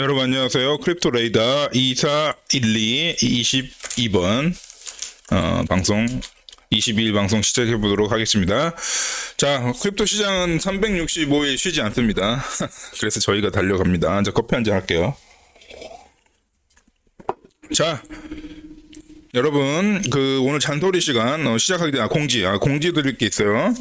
여러분 안녕하세요. 크립토 레이더 2412 22번 방송 22일 방송 시작해 보도록 하겠습니다. 자, 크립토 시장은 365일 쉬지 않습니다. 그래서 저희가 달려갑니다. 자, 커피 한잔 할게요. 자, 여러분 오늘 잔소리 시간 시작하기 전에 공지 드릴 게 있어요.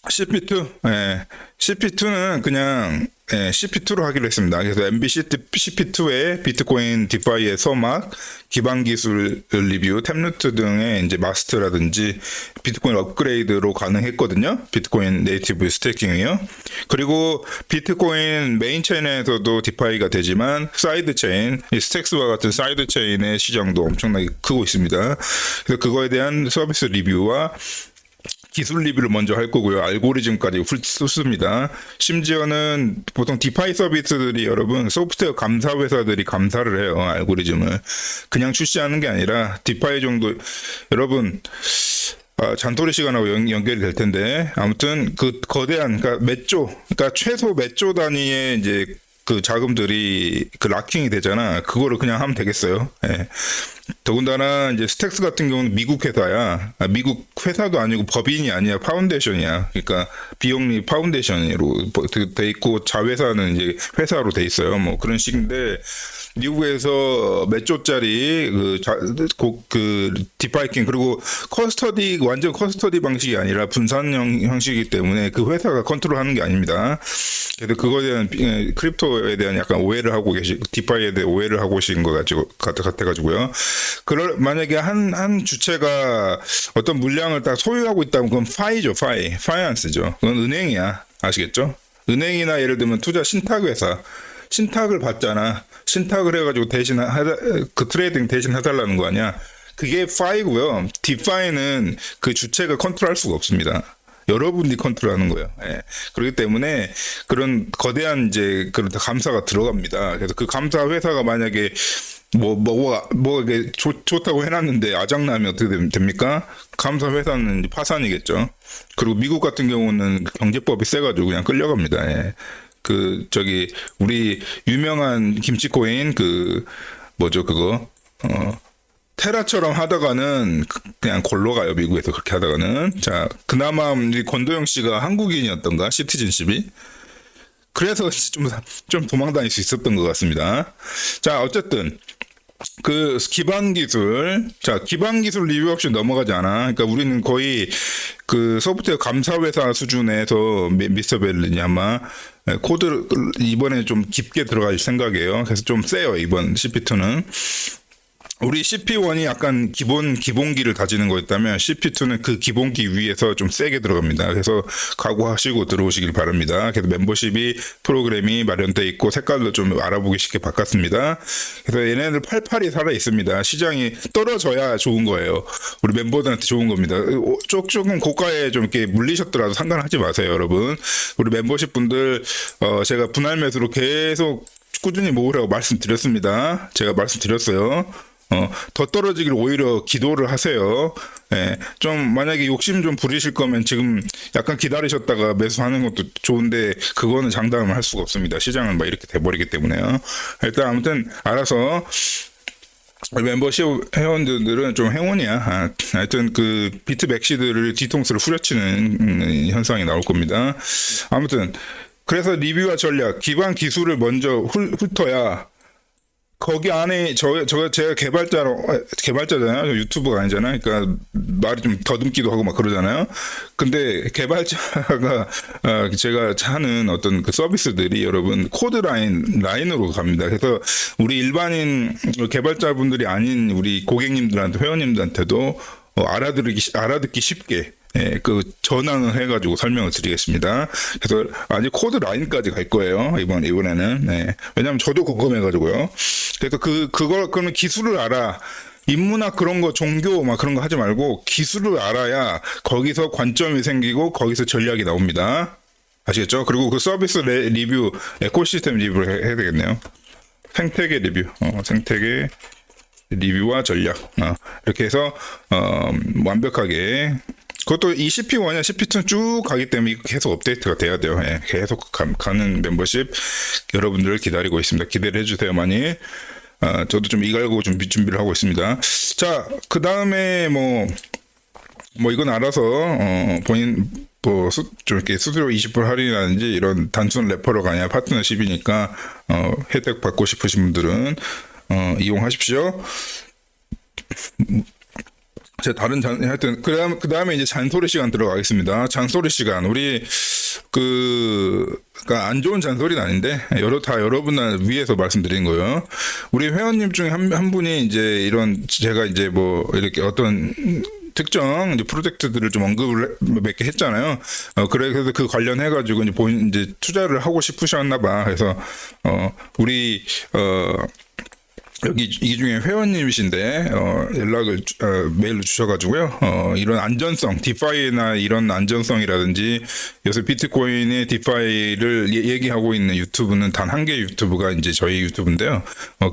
CP2, CP2는 그냥 CP2로 하기로 했습니다. 그래서 CP2에 비트코인 디파이의 서막, 기반 기술 리뷰, 탭루트 등의 이제 마스터라든지 비트코인 업그레이드로 가능했거든요. 비트코인 네이티브 스테이킹이요. 그리고 비트코인 메인 체인에서도 디파이가 되지만 사이드 체인, 스택스와 같은 사이드 체인의 시장도 엄청나게 크고 있습니다. 그래서 그거에 대한 서비스 리뷰와 기술 리뷰를 먼저 할 거고요. 알고리즘까지 훑습니다. 심지어는 보통 디파이 서비스들이 여러분 소프트웨어 감사 회사들이 감사를 해요. 알고리즘을. 그냥 출시하는 게 아니라 디파이 정도 여러분 잔토리 시간하고 연결이 될 텐데 아무튼 그 거대한 그러니까 최소 몇 조 단위의 이제 그 자금들이 락킹이 되잖아. 그거를 그냥 하면 되겠어요. 예. 더군다나 이제 스택스 같은 경우는 미국 회사야. 미국 회사도 아니고 법인이 아니야. 파운데이션이야. 그러니까 비영리 파운데이션으로 돼 있고 자회사는 이제 회사로 돼 있어요. 뭐 그런 식인데 미국에서 몇 조짜리 디파이킹 그리고 완전 커스터디 방식이 아니라 분산 형식이기 때문에 그 회사가 컨트롤하는 게 아닙니다. 그래서 그거에 대한 크립토에 대한 약간 오해를 하고 디파이에 대해 오해를 하고 계신 것 같아가지고요. 만약에 한 주체가 어떤 물량을 딱 소유하고 있다면 그건 파이낸스죠. 그건 은행이야. 아시겠죠? 은행이나 예를 들면 투자 신탁회사. 신탁을 받잖아. 신탁을 해가지고 그 트레이딩 대신 해달라는 거 아니야. 그게 파이고요. 디파이는 그 주체가 컨트롤할 수가 없습니다. 여러분이 컨트롤하는 거예요. 예. 그렇기 때문에 그런 거대한 이제 그런 감사가 들어갑니다. 그래서 그 감사 회사가 만약에 이게 좋다고 해놨는데 아작나면 어떻게 됩니까? 감사 회사는 파산이겠죠. 그리고 미국 같은 경우는 경제법이 세가지고 그냥 끌려갑니다. 예. 우리 유명한 김치코인 테라처럼 하다가는 그냥 골로 가요. 미국에서 그렇게 하다가는. 자, 그나마 우리 권도영 씨가 한국인이었던가? 시티즌십이. 그래서 좀 도망 다닐 수 있었던 것 같습니다. 자, 어쨌든. 기반 기술 리뷰 없이 넘어가지 않아. 그러니까 우리는 거의 소프트웨어 감사 회사 수준에서 미스터 벨린이 아마 코드 이번에 좀 깊게 들어갈 생각이에요. 그래서 좀 세요, 이번 CP2는. 우리 CP1이 약간 기본기를 다지는 거였다면 CP2는 그 기본기 위에서 좀 세게 들어갑니다. 그래서 각오하시고 들어오시길 바랍니다. 그래서 멤버십이 프로그램이 마련되어 있고 색깔도 좀 알아보기 쉽게 바꿨습니다. 그래서 얘네들 팔팔이 살아 있습니다. 시장이 떨어져야 좋은 거예요. 우리 멤버들한테 좋은 겁니다. 조금 고가에 좀 이렇게 물리셨더라도 상관하지 마세요, 여러분. 우리 멤버십 분들 제가 분할 매수로 계속 꾸준히 모으라고 말씀드렸습니다. 제가 말씀드렸어요. 더 떨어지길 오히려 기도를 하세요. 예, 좀 만약에 욕심 좀 부리실 거면 지금 약간 기다리셨다가 매수하는 것도 좋은데 그거는 장담을 할 수가 없습니다. 시장은 이렇게 돼버리기 때문에요. 일단 아무튼 알아서 멤버십 회원들은 좀 행운이야. 하여튼 비트 맥시들을 뒤통수를 후려치는 현상이 나올 겁니다. 아무튼 그래서 리뷰와 전략, 기반 기술을 먼저 훑어야 거기 안에 제가 개발자잖아요. 유튜브가 아니잖아요. 그러니까 말이 좀 더듬기도 하고 막 그러잖아요. 근데 개발자가 제가 하는 어떤 서비스들이 여러분 코드 라인으로 갑니다. 그래서 우리 일반인 개발자분들이 아닌 우리 고객님들한테 회원님들한테도 알아듣기 쉽게 전환을 해가지고 설명을 드리겠습니다. 그래서 아직 코드 라인까지 갈 거예요. 이번에는. 네. 왜냐면 저도 궁금해가지고요. 그래서 그러면 기술을 알아. 인문학 그런 거, 종교 그런 거 하지 말고 기술을 알아야 거기서 관점이 생기고 거기서 전략이 나옵니다. 아시겠죠? 그리고 서비스 리뷰, 에코시스템 리뷰를 해야 되겠네요. 생태계 리뷰, 생태계 리뷰와 전략. 이렇게 해서 완벽하게 그것도 이 CP1이나 CP2는 쭉 가기 때문에 이거 계속 업데이트가 돼야 돼요. 예, 계속 가는 멤버십 여러분들을 기다리고 있습니다. 기대를 해주세요, 많이. 저도 좀 이갈고 준비를 하고 있습니다. 자, 그 다음에 뭐 이건 알아서 본인 좀 이렇게 수수료 20% 할인이라든지 이런 단순 레퍼러가 아니라 파트너십이니까 혜택 받고 싶으신 분들은 이용하십시오. 제 하여튼 그 다음에 이제 잔소리 시간 들어가겠습니다. 잔소리 시간 우리 그러니까 안 좋은 잔소리는 아닌데 여러분을 위해서 말씀드린 거예요. 우리 회원님 중에 한 분이 이제 제가 이제 뭐 이렇게 어떤 특정 이제 프로젝트들을 좀 언급을 몇 개 했잖아요. 그래서 그 관련해가지고 이제 본인 이제 투자를 하고 싶으셨나봐. 그래서 우리 여기 이 중에 회원님이신데 연락을 메일로 주셔가지고요. 이런 안전성, 디파이나 이런 안전성이라든지 요새 비트코인의 디파이를 얘기하고 있는 유튜브는 단 한 개의 유튜브가 이제 저희 유튜브인데요.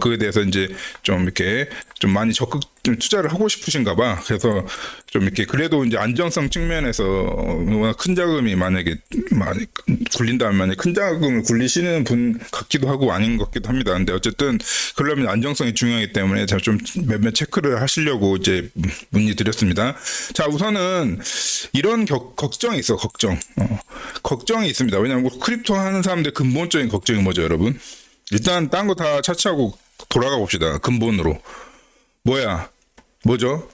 그에 대해서 이제 좀 이렇게 좀 많이 적극 좀 투자를 하고 싶으신가봐. 그래서 좀 이렇게 그래도 이제 안정성 측면에서 워낙 큰 자금이 만약에 많이 굴린다면 큰 자금을 굴리시는 분 같기도 하고 아닌 것 같기도 합니다. 근데 어쨌든 그러려면 안정성이 중요하기 때문에 제가 좀 몇몇 체크를 하시려고 이제 문의드렸습니다. 자, 우선은 이런 걱정이 있어. 걱정이 있습니다. 왜냐하면 크립토 하는 사람들 근본적인 걱정이 뭐죠, 여러분? 일단 딴 거 다 차치하고 돌아가 봅시다. 근본으로. 뭐죠?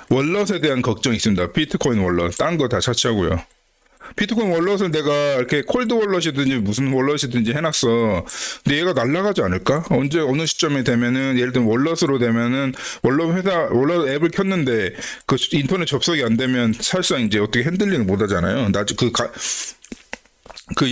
월넛에 대한 걱정이 있습니다. 비트코인 월넛. 딴 거 다 차치하고요. 비트코인 월넛을 내가 이렇게 콜드 월넛이든지 무슨 월넛이든지 해놨어. 근데 얘가 날아가지 않을까? 어느 시점에 되면은, 예를 들면 월넛으로 되면은, 월넛 앱을 켰는데, 그 인터넷 접속이 안 되면 사실상 이제 어떻게 핸들링을 못 하잖아요.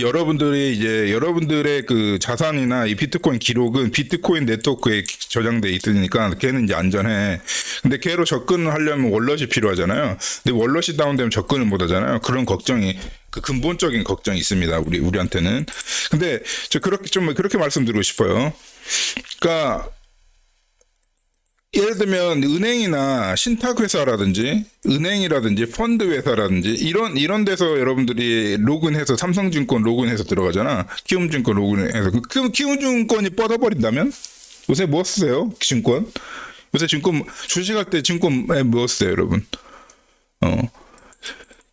여러분들의 그 자산이나 이 비트코인 기록은 비트코인 네트워크에 저장돼 있으니까 걔는 이제 안전해. 근데 걔로 접근을 하려면 월넛이 필요하잖아요. 근데 월넛이 다운되면 접근을 못 하잖아요. 그런 걱정이, 그 근본적인 걱정이 있습니다. 우리한테는. 근데 그렇게 말씀드리고 싶어요. 그러니까 예를 들면 은행이나 신탁회사라든지 펀드회사라든지 이런 데서 여러분들이 로그인해서 삼성증권 로그인해서 들어가잖아. 키움증권 로그인해서 그 키움증권이 뻗어버린다면? 요새 뭐 쓰세요? 증권? 요새 증권 주식할 때 증권에 뭐 쓰세요, 여러분?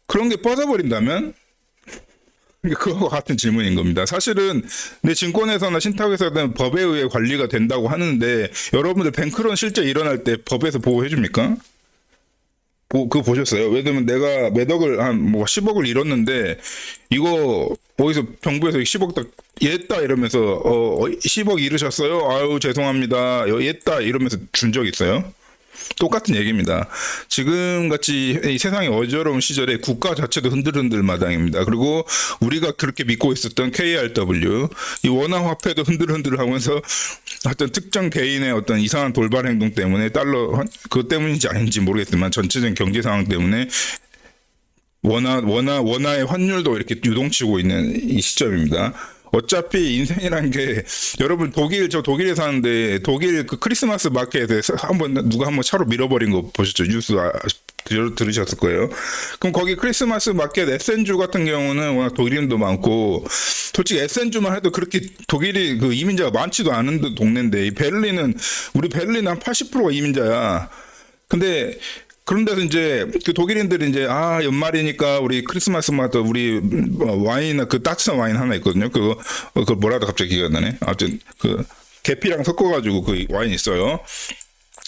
그런 게 뻗어버린다면? 그거와 같은 질문인 겁니다. 사실은 내 증권회사나 신탁회사는 법에 의해 관리가 된다고 하는데 여러분들 뱅크런 실제 일어날 때 법에서 보호해 줍니까? 그거 보셨어요? 예를 들면 내가 몇 억을 한 10억을 잃었는데 이거 어디서 정부에서 10억 딱 얘다 이러면서 10억 잃으셨어요? 아유 죄송합니다. 얘다 이러면서 준 적 있어요? 똑같은 얘기입니다. 지금같이 이 세상이 어지러운 시절에 국가 자체도 흔들흔들 마당입니다. 그리고 우리가 그렇게 믿고 있었던 KRW, 이 원화 화폐도 흔들흔들 하면서 어떤 특정 개인의 어떤 이상한 돌발 행동 때문에 그것 때문인지 아닌지 모르겠지만 전체적인 경제 상황 때문에 원화의 환율도 이렇게 유동치고 있는 이 시점입니다. 어차피 인생이란 게 여러분 저 독일에 사는데 독일 그 크리스마스 마켓에 누가 한번 차로 밀어버린 거 보셨죠? 뉴스 들으셨을 거예요. 그럼 거기 크리스마스 마켓 에센주 같은 경우는 워낙 독일인도 많고 솔직히 에센주만 해도 그렇게 독일이 그 이민자가 많지도 않은 동네인데 우리 베를린 한 80%가 이민자야. 근데 그런 데서 이제 그 독일인들이 이제 연말이니까 우리 크리스마스마다 우리 와인이나 그 따뜻한 와인 하나 있거든요. 그거 뭐라도 갑자기 기억이 안 나네. 아무튼 그 계피랑 섞어가지고 그 와인 있어요.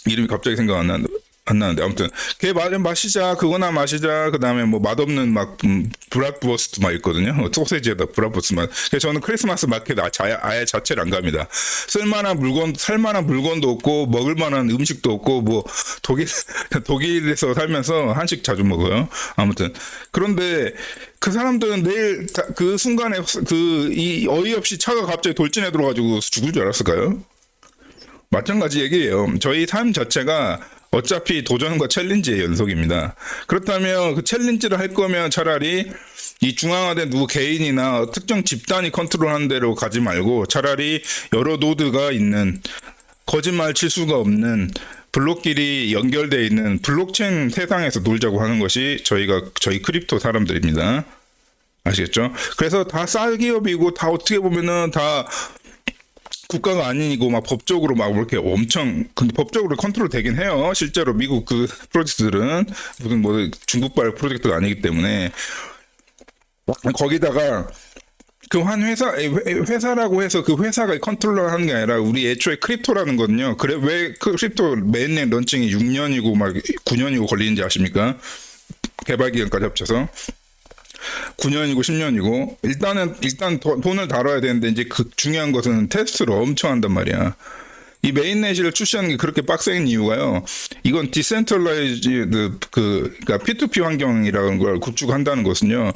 이름이 갑자기 생각 안 나는데 아무튼 걔 마시자 그거나 마시자. 그 다음에 뭐 맛없는 막 브рат부스트 막 있거든요. 소세지에다 브рат부스트 맛. 그래서 저는 크리스마스 마켓 아예 자체를 안 갑니다. 살만한 물건도 없고 먹을 만한 음식도 없고 뭐 독일에서 살면서 한식 자주 먹어요. 아무튼 그런데 그 사람들은 내일 그 순간에 이 어이없이 차가 갑자기 돌진해 들어가지고 죽을 줄 알았을까요? 마찬가지 얘기예요. 저희 삶 자체가 어차피 도전과 챌린지의 연속입니다. 그렇다면 그 챌린지를 할 거면 차라리 이 중앙화된 누구 개인이나 특정 집단이 컨트롤하는 대로 가지 말고 차라리 여러 노드가 있는 거짓말 칠 수가 없는 블록끼리 연결되어 있는 블록체인 세상에서 놀자고 하는 것이 저희 크립토 사람들입니다. 아시겠죠? 그래서 다 쌀기업이고 다 어떻게 보면은 다 국가가 아니고 막 법적으로 막 이렇게 엄청 근데 법적으로 컨트롤 되긴 해요. 실제로 미국 그 프로젝트들은 무슨 뭐 중국발 프로젝트가 아니기 때문에 거기다가 그 한 회사라고 해서 그 회사가 컨트롤하는 게 아니라 우리 애초에 크립토라는 거는요. 그래 왜 크립토 메인넷 런칭이 6년이고 막 9년이고 걸리는지 아십니까? 개발 기간까지 합쳐서 9년이고 10년이고 일단 돈을 다뤄야 되는데 이제 그 중요한 것은 테스트를 엄청 한단 말이야. 이 메인넷을 출시하는 게 그렇게 빡센 이유가요. 이건 디센트럴라이즈드 그러니까 P2P 환경이라는 걸 구축한다는 것은요.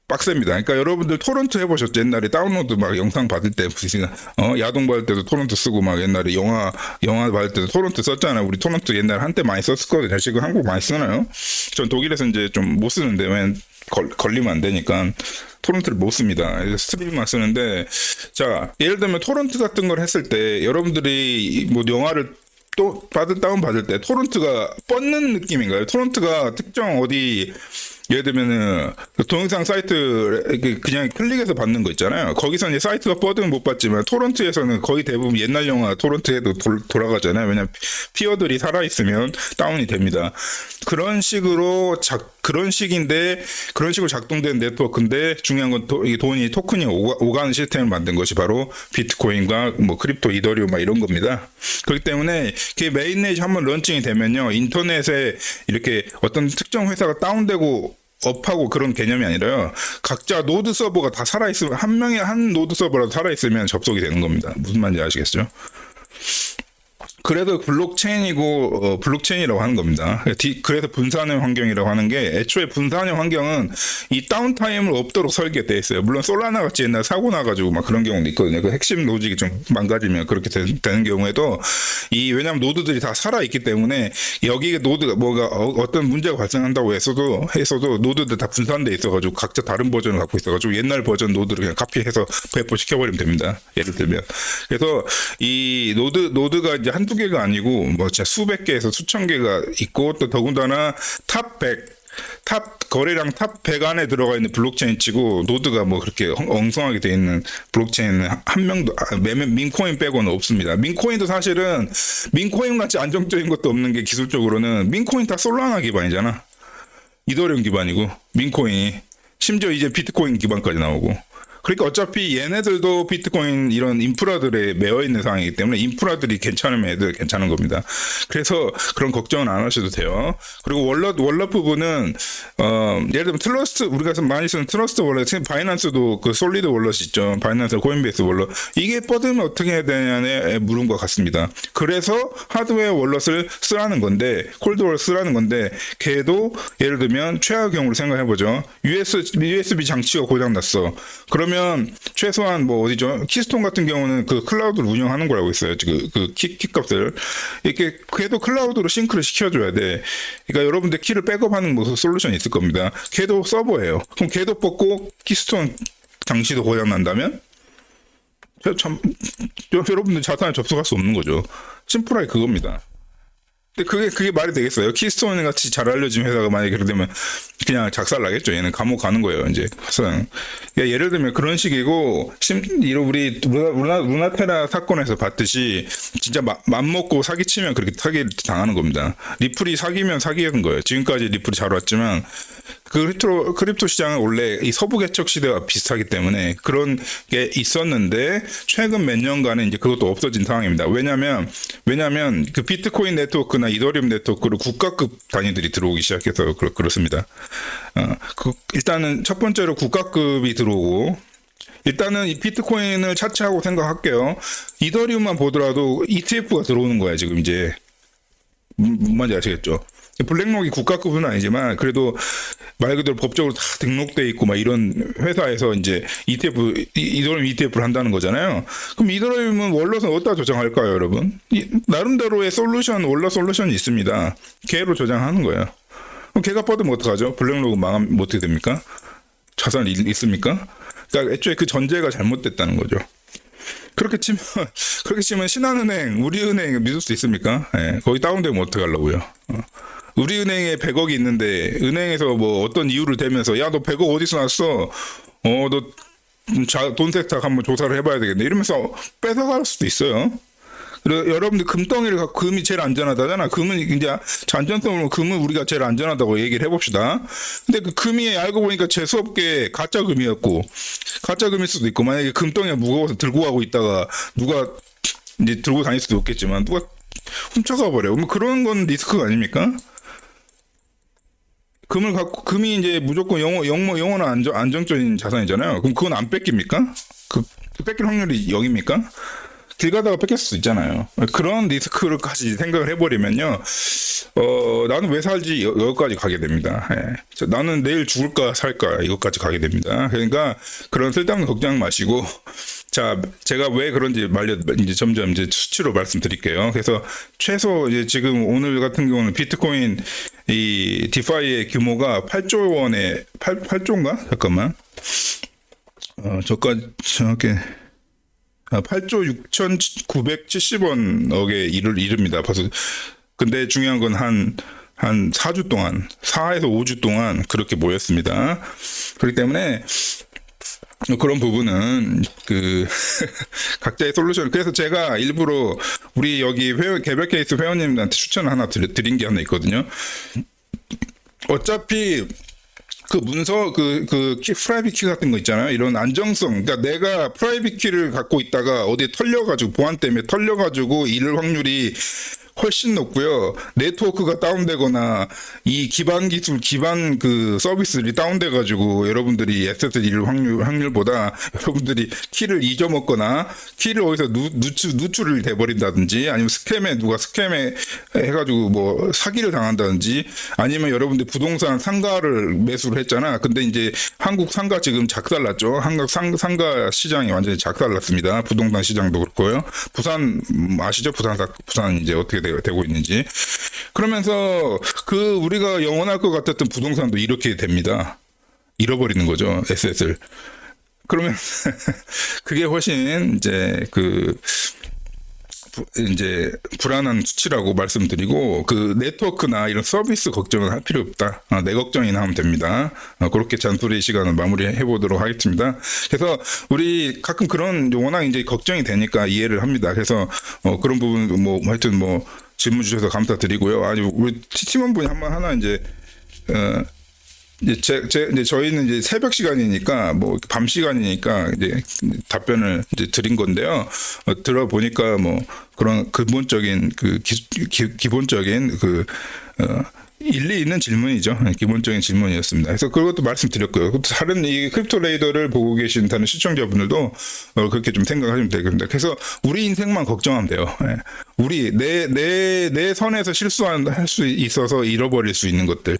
빡셉니다. 그러니까 여러분들 토론토 해보셨죠? 옛날에 다운로드 막 영상 받을 때 야동 받을 때도 토론토 쓰고 막 옛날에 영화 받을 때도 토론토 썼잖아요. 우리 토론토 옛날에 한때 많이 썼었거든요. 지금 한국 많이 쓰나요? 전 독일에서 이제 좀 못 쓰는데 왜 걸리면 안 되니까 토론토를 못 씁니다. 스트리밍만 쓰는데 자 예를 들면 토론토 같은 걸 했을 때 여러분들이 뭐 영화를 또 다운 받을 때 토론토가 뻗는 느낌인가요? 토론토가 특정 어디 예를 들면은 동영상 사이트 그냥 클릭해서 받는 거 있잖아요. 거기서 이제 사이트가 뻗으면 못 받지만 토론토에서는 거의 대부분 옛날 영화 토론토에도 돌아가잖아요. 왜냐면 피어들이 살아있으면 다운이 됩니다. 그런 식으로 그런 식으로 작동된 네트워크인데 중요한 건 돈이 토큰이 오가는 시스템을 만든 것이 바로 비트코인과 뭐 크립토, 이더리움 막 이런 겁니다. 그렇기 때문에 그 메인넷이 한번 런칭이 되면요 인터넷에 이렇게 어떤 특정 회사가 다운되고 업하고 그런 개념이 아니라요. 각자 노드 서버가 다 살아있으면 한 노드 서버라도 살아있으면 접속이 되는 겁니다. 무슨 말인지 아시겠죠? 그래서 블록체인이라고 하는 겁니다. 그래서 분산형 환경이라고 하는 게 애초에 분산형 환경은 이 다운타임을 없도록 설계되어 있어요. 물론 솔라나 같이 옛날 사고 나가지고 막 그런 경우도 있거든요. 그 핵심 로직이 좀 망가지면 그렇게 되는 경우에도 왜냐하면 노드들이 다 살아있기 때문에 여기에 노드가 어떤 문제가 발생한다고 했어도 노드들 다 분산돼 있어가지고 각자 다른 버전을 갖고 있어가지고 옛날 버전 노드를 그냥 카피해서 배포시켜버리면 됩니다. 예를 들면. 그래서 이 노드가 이제 한두 개가 아니고 뭐 진짜 수백 개에서 수천 개가 있고 또 더군다나 거래량 탑 100 안에 들어가 있는 블록체인 치고 노드가 뭐 그렇게 엉성하게 돼 있는 블록체인은 한 명도 민코인 빼고는 없습니다. 민코인도 사실은 민코인 같이 안정적인 것도 없는 게 기술적으로는 민코인 다 솔라나 기반이잖아. 이더리움 기반이고 민코인이 심지어 이제 비트코인 기반까지 나오고 그러니까 어차피 얘네들도 비트코인 이런 인프라들에 매여 있는 상황이기 때문에 인프라들이 괜찮으면 애들 괜찮은 겁니다. 그래서 그런 걱정은 안 하셔도 돼요. 그리고 월렛 부분은 예를 들면 트러스트 우리가 많이 쓰는 트러스트 월렛, 바이낸스도 그 솔리드 월렛 있죠. 바이낸스 코인베이스 월렛 이게 뻗으면 어떻게 해야 되냐에 물은 것 같습니다. 그래서 하드웨어 월렛을 쓰라는 건데 콜드 월렛 쓰라는 건데 걔도 예를 들면 최악의 경우를 생각해 보죠. USB 장치가 고장 났어. 그러면 최소한 뭐 어디죠? 키스톤 같은 경우는 그 클라우드를 운영하는 거라고 있어요. 그 키 값을 이렇게 걔도 클라우드로 싱크를 시켜줘야 돼. 그러니까 여러분들 키를 백업하는 뭐 솔루션이 있을 겁니다. 걔도 서버예요. 그럼 걔도 뽑고 키스톤 장치도 고장 난다면 여러분들 자산에 접속할 수 없는 거죠. 심플하게 그겁니다. 근데 그게 말이 되겠어요? 키스톤 같이 잘 알려진 회사가 만약에 그렇게 되면 그냥 작살 나겠죠. 얘는 감옥 가는 거예요, 이제. 그러니까 예를 들면 그런 식이고, 우리 루나테라 사건에서 봤듯이 진짜 맘먹고 사기치면 그렇게 사기를 당하는 겁니다. 리플이 사기면 사기인 거예요. 지금까지 리플이 잘 왔지만 크립토 시장은 원래 이 서부 개척 시대와 비슷하기 때문에 그런 게 있었는데 최근 몇 년간은 이제 그것도 없어진 상황입니다. 왜냐면 그 비트코인 네트워크나 이더리움 네트워크로 국가급 단위들이 들어오기 시작해서 그렇습니다. 일단은 첫 번째로 국가급이 들어오고 일단은 이 비트코인을 차치하고 생각할게요. 이더리움만 보더라도 ETF가 들어오는 거야 지금 이제. 뭔지 아시겠죠? 블랙록이 국가급은 아니지만 그래도 말 그대로 법적으로 다 등록돼 있고 막 이런 회사에서 이제 이더리움 ETF를 한다는 거잖아요. 그럼 이더리움은 월렛은 어디다 저장할까요, 여러분? 나름대로의 월렛 솔루션이 있습니다. 걔로 저장하는 거예요. 그럼 걔가 뻗으면 어떡하죠? 블랙록은 망하면 어떻게 됩니까? 자산이 있습니까? 그러니까 애초에 그 전제가 잘못됐다는 거죠. 그렇게 치면 그렇게 치면 신한은행, 우리은행 믿을 수 있습니까? 예, 거기 다운되면 어떡하려고요? 우리은행에 100억이 있는데 은행에서 뭐 어떤 이유를 대면서 야 너 100억 어디서 났어? 너 돈 세탁 한번 조사를 해봐야 되겠네. 이러면서 뺏어갈 수도 있어요. 그리고 여러분들 금덩이를 갖고 금이 제일 안전하다잖아. 금은 이제 안전성으로 금은 우리가 제일 안전하다고 얘기를 해봅시다. 근데 그 금이 알고 보니까 재수없게 가짜 금이었고 가짜 금일 수도 있고 만약에 금덩이가 무거워서 들고 가고 있다가 누가 이제 들고 다닐 수도 없겠지만 누가 훔쳐가 버려. 뭐 그런 건 리스크가 아닙니까? 금을 갖고 금이 이제 무조건 영원한 안정적인 자산이잖아요. 그럼 그건 안 뺏깁니까? 그 뺏길 확률이 0입니까? 길 가다가 뺏길 수 있잖아요. 그런 리스크를까지 생각을 해버리면요, 나는 왜 살지 여기까지 가게 됩니다. 예. 나는 내일 죽을까 살까 이것까지 가게 됩니다. 그러니까 그런 쓸데없는 걱정 마시고, 자, 제가 왜 그런지 이제 점점 이제 수치로 말씀드릴게요. 그래서 최소 이제 지금 오늘 같은 경우는 비트코인 이 디파이의 규모가 8조 원에 8조인가? 잠깐만. 저까지 정확히 8조 6,970원억에 이릅니다. 벌써. 근데 중요한 건 한 4주 동안, 4에서 5주 동안 그렇게 모였습니다. 그렇기 때문에 그런 부분은 각자의 솔루션. 그래서 제가 일부러 우리 여기 개별 케이스 회원님들한테 추천을 하나 드린 게 하나 있거든요. 어차피 그 문서 프라이빗 키 같은 거 있잖아요. 이런 안정성. 그러니까 내가 프라이빗 키를 갖고 있다가 어디에 털려가지고 보안 때문에 털려가지고 잃을 확률이 훨씬 높고요. 네트워크가 다운되거나 이 기반 기술, 기반 그 서비스들이 다운돼가지고 여러분들이 에셋을 잃을 확률보다 여러분들이 키를 잊어먹거나 키를 어디서 누출을 돼버린다든지 아니면 누가 스캠에 해가지고 뭐 사기를 당한다든지 아니면 여러분들 부동산 상가를 매수를 했잖아. 근데 이제 한국 상가 지금 작살났죠. 한국 상가 시장이 완전히 작살났습니다. 부동산 시장도 그렇고요. 부산 아시죠? 부산 이제 어떻게 되고 있는지. 그러면서 우리가 영원할 것 같았던 부동산도 이렇게 됩니다. 잃어버리는 거죠, 에셋을. 그러면 그게 훨씬 이제 불안한 수치라고 말씀드리고 네트워크나 이런 서비스 걱정은 할 필요 없다. 내 걱정이나 하면 됩니다. 그렇게 잔소리 시간을 마무리해 보도록 하겠습니다. 그래서 우리 가끔 그런 워낙 이제 걱정이 되니까 이해를 합니다. 그래서 그런 부분 하여튼 질문 주셔서 감사드리고요. 아니 우리 팀원분이 하나 이제 이제 저희는 이제 새벽 시간이니까 밤 시간이니까 이제 답변을 이제 드린 건데요. 들어보니까 그런 근본적인 기본적인 일리 있는 질문이죠. 기본적인 질문이었습니다. 그래서 그것도 말씀드렸고요. 다른 이 크립토 레이더를 보고 계신 다른 시청자분들도 그렇게 좀 생각하시면 되겠습니다. 그래서 우리 인생만 걱정하면 돼요. 우리 내 선에서 할 수 있어서 잃어버릴 수 있는 것들.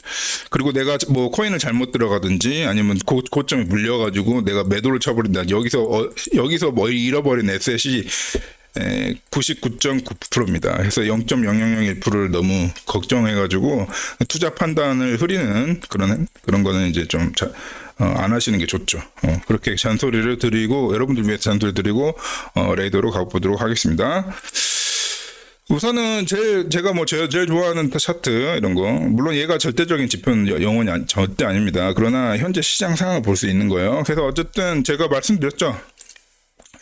그리고 내가 코인을 잘못 들어가든지 아니면 고점에 물려가지고 내가 매도를 쳐버린다. 여기서 잃어버린 에셋이 99.9%입니다. 그래서 0.0001%를 너무 걱정해가지고 투자 판단을 흐리는 그런 거는 이제 좀 안 하시는 게 좋죠. 그렇게 잔소리를 드리고 여러분들 위해서 잔소리 드리고 레이더로 가보도록 하겠습니다. 우선은 제가 제일 좋아하는 차트 이런 거 물론 얘가 절대적인 지표는 영원히 절대 아닙니다. 그러나 현재 시장 상황을 볼 수 있는 거예요. 그래서 어쨌든 제가 말씀드렸죠.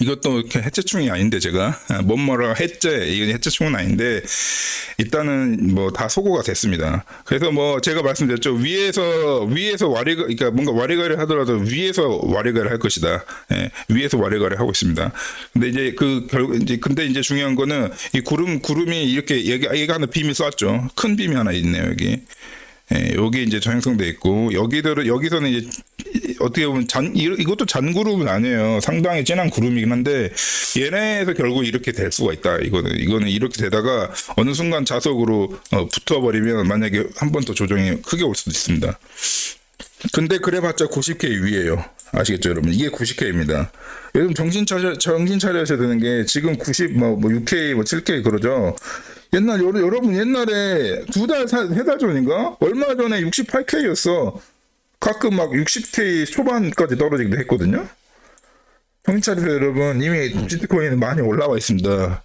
이것도 이렇게 해체충이 아닌데 제가 뭐라 이건 해체충은 아닌데 일단은 다 소거가 됐습니다. 그래서 제가 말씀드렸죠. 위에서 그러니까 뭔가 와리가리 하더라도 위에서 와리가리 할 것이다. 위에서 와리가리 하고 있습니다. 근데 근데 이제 중요한 거는 이 구름이 이렇게 얘가 하나 빔이 쐈죠. 큰 빔이 하나 있네요 여기. 여기 이제 형성돼 있고 여기서는 이제 어떻게 보면 이것도 잔구름은 아니에요. 상당히 진한 구름이긴 한데 얘네에서 결국 이렇게 될 수가 있다. 이거는 이렇게 되다가 어느 순간 자석으로 붙어버리면 만약에 한 번 더 조정이 크게 올 수도 있습니다. 근데 그래봤자 90K 위에요. 아시겠죠 여러분? 이게 90K입니다. 여러분 정신 차려야 되는 게 지금 6K 7K 그러죠. 여러분 옛날에 세 달 전인가? 얼마 전에 68K였어. 가끔 60K 초반까지 떨어지기도 했거든요. 정신 차리세요, 여러분. 이미 비트코인은 많이 올라와 있습니다.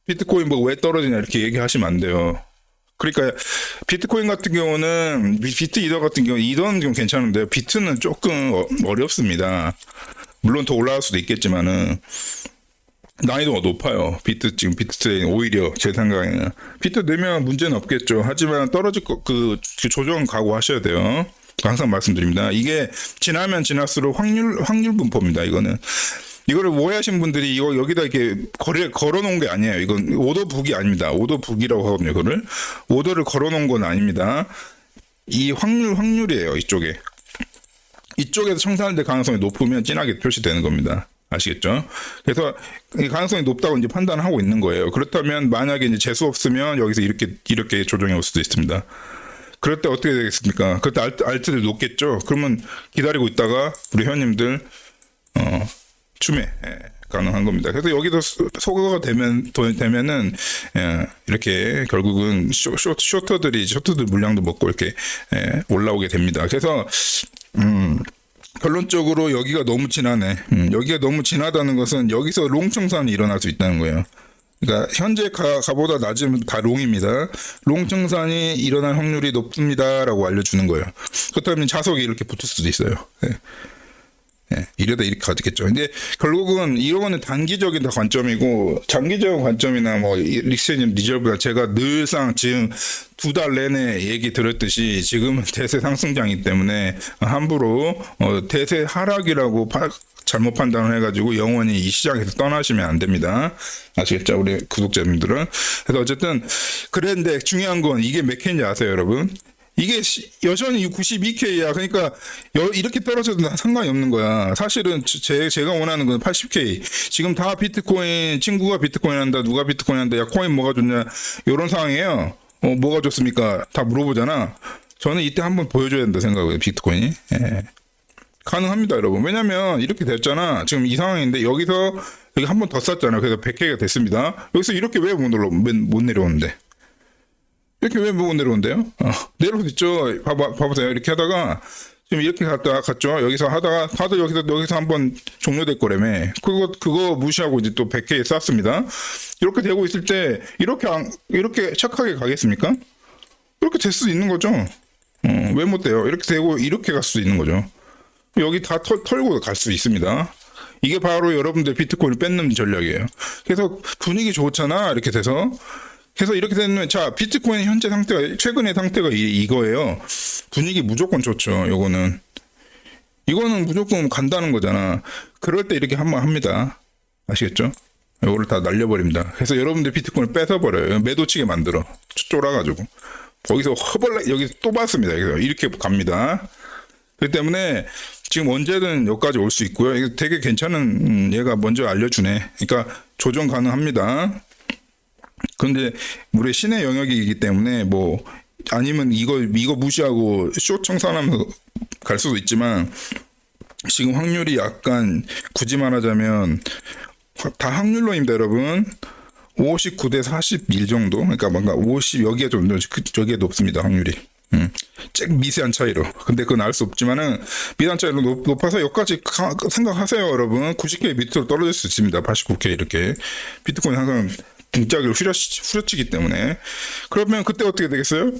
비트코인 뭐 왜 떨어지냐 이렇게 얘기하시면 안 돼요. 그러니까 비트코인 같은 경우는 비트 이더 같은 경우 이더는 좀 괜찮은데요. 비트는 조금 어렵습니다. 물론 더 올라갈 수도 있겠지만은 난이도가 높아요. 지금 비트 오히려 제 생각에는 비트 내면 문제는 없겠죠. 하지만 떨어질 그 조정 각오하셔야 돼요. 항상 말씀드립니다. 이게 지나면 지날수록 확률 분포입니다. 이거를 오해하신 분들이 이거 여기다 이렇게 걸어놓은 게 아니에요. 이건 오더북이 아닙니다. 오더북이라고 하거든요. 이거를 오더를 걸어놓은 건 아닙니다. 이 확률이에요. 이쪽에서 청산될 가능성이 높으면 진하게 표시되는 겁니다. 아시겠죠? 그래서 이 가능성이 높다고 이제 판단하고 있는 거예요. 그렇다면 만약에 이제 재수 없으면 여기서 이렇게 조정이 올 수도 있습니다. 그럴 때 어떻게 되겠습니까? 그때 알트들 높겠죠? 그러면 기다리고 있다가 우리 회원님들 추매 가능한 겁니다. 그래서 여기서 소거가 되면은 이렇게 결국은 쇼터들 물량도 먹고 이렇게 올라오게 됩니다. 그래서 결론적으로 여기가 너무 진하네. 여기가 너무 진하다는 것은 여기서 롱 청산이 일어날 수 있다는 거예요. 그러니까 현재 가보다 낮으면 다 롱입니다. 롱 청산이 일어날 확률이 높습니다라고 알려주는 거예요. 그렇다면 자석이 이렇게 붙을 수도 있어요. 이러다 이렇게 가겠죠. 근데 결국은 이거는 단기적인 관점이고 장기적인 관점이나 뭐 리스닝 리저브나 제가 늘상 지금 2달 내내 얘기 들었듯이 지금은 대세 상승장이기 때문에 함부로 대세 하락이라고 잘못 판단을 해가지고 영원히 이 시장에서 떠나시면 안 됩니다. 아시겠죠? 우리 구독자님들은. 그래서 어쨌든 그런데 중요한 건 이게 몇 K인지 아세요, 여러분? 이게 여전히 92K야. 그러니까 이렇게 떨어져도 상관이 없는 거야. 사실은 제가 원하는 건 80K. 지금 다 비트코인, 친구가 비트코인 한다, 누가 비트코인 한다, 야 코인 뭐가 좋냐, 이런 상황이에요. 뭐가 좋습니까? 다 물어보잖아. 저는 이때 한번 보여줘야 된다 생각해요, 비트코인이. 가능합니다, 여러분. 왜냐면 이렇게 됐잖아. 지금 이 상황인데 여기서 여기 한 번 더 쌌잖아. 그래서 100K가 됐습니다. 여기서 이렇게 왜 못 내려오는데? 이렇게 왜 못 내려온대요? 내려올 수 있죠. 봐보세요. 이렇게 하다가 지금 이렇게 갔죠. 여기서 하다가 다들 여기서 한번 종료될 거라며. 그거 무시하고 이제 또 100K 쌌습니다. 이렇게 되고 있을 때 이렇게 착하게 가겠습니까? 이렇게 될 수도 있는 거죠. 왜 못 돼요? 이렇게 되고 이렇게 갈 수도 있는 거죠. 여기 다 털고 갈 수 있습니다. 이게 바로 여러분들 비트코인을 뺏는 전략이에요. 그래서 분위기 좋잖아. 이렇게 돼서. 그래서 이렇게 되면 자 비트코인 현재 상태가 최근의 상태가 이거예요. 분위기 무조건 좋죠. 이거는 무조건 간다는 거잖아. 그럴 때 이렇게 한번 합니다. 아시겠죠? 이거를 다 날려버립니다. 그래서 여러분들 비트코인을 뺏어버려요. 매도치게 만들어 쫄아가지고 거기서 여기 또 봤습니다. 그래서 이렇게 갑니다. 그렇기 때문에 지금 언제든 여기까지 올 수 있고요. 이거 되게 괜찮은 얘가 먼저 알려주네. 그러니까 조정 가능합니다. 근데 우리 신의 영역이기 때문에 뭐 아니면 이거 무시하고 쇼 청산하면서 갈 수도 있지만 지금 확률이 약간 굳이 말하자면 다 확률론입니다, 여러분. 59대 41 정도. 그러니까 뭔가 50 여기에 좀 저기에 높습니다, 확률이. 미세한 차이로. 근데 그건 알 수 없지만은 미세한 차이로 높아서 여기까지 생각하세요, 여러분. 90K 밑으로 떨어질 수 있습니다. 89K 이렇게. 비트코인 항상 등짝을 후려치기 때문에. 그러면 그때 어떻게 되겠어요?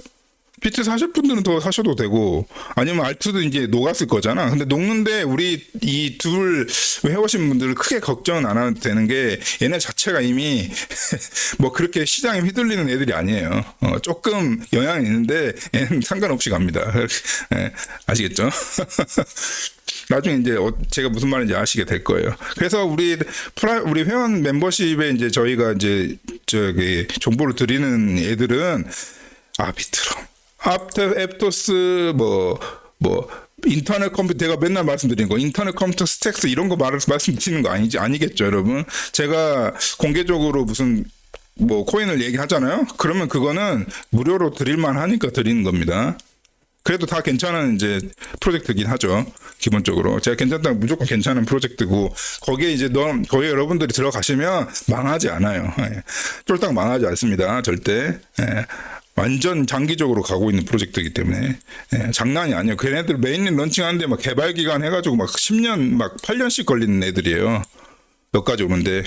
비트 사실 분들은 더 사셔도 되고 아니면 알트도 이제 녹았을 거잖아. 근데 녹는데 우리 이 둘 해오신 분들은 크게 걱정은 안 해도 되는 게 얘네 자체가 이미 뭐 그렇게 시장에 휘둘리는 애들이 아니에요. 조금 영향이 있는데 얘는 상관없이 갑니다. 아시겠죠? 나중에 이제 제가 무슨 말인지 아시게 될 거예요. 그래서 우리 회원 멤버십에 이제 저희가 이제 정보를 드리는 애들은 비트럼, 앱토스 인터넷 컴퓨터 제가 맨날 말씀드리는 거 인터넷 컴퓨터 스택스 이런 거 말씀드리는 거 아니겠죠, 여러분? 제가 공개적으로 무슨 코인을 얘기하잖아요. 그러면 그거는 무료로 드릴만 하니까 드리는 겁니다. 그래도 다 괜찮은 이제 프로젝트긴 하죠. 기본적으로 제가 괜찮다면 무조건 괜찮은 프로젝트고 거기에 이제 거기에 여러분들이 들어가시면 망하지 않아요. 쫄딱 망하지 않습니다. 절대. 완전 장기적으로 가고 있는 프로젝트이기 때문에 장난이 아니에요. 걔네들 메인린 런칭하는데 막 개발 기간 해가지고 막 10년 막 8년씩 걸리는 애들이에요. 여기까지 오는데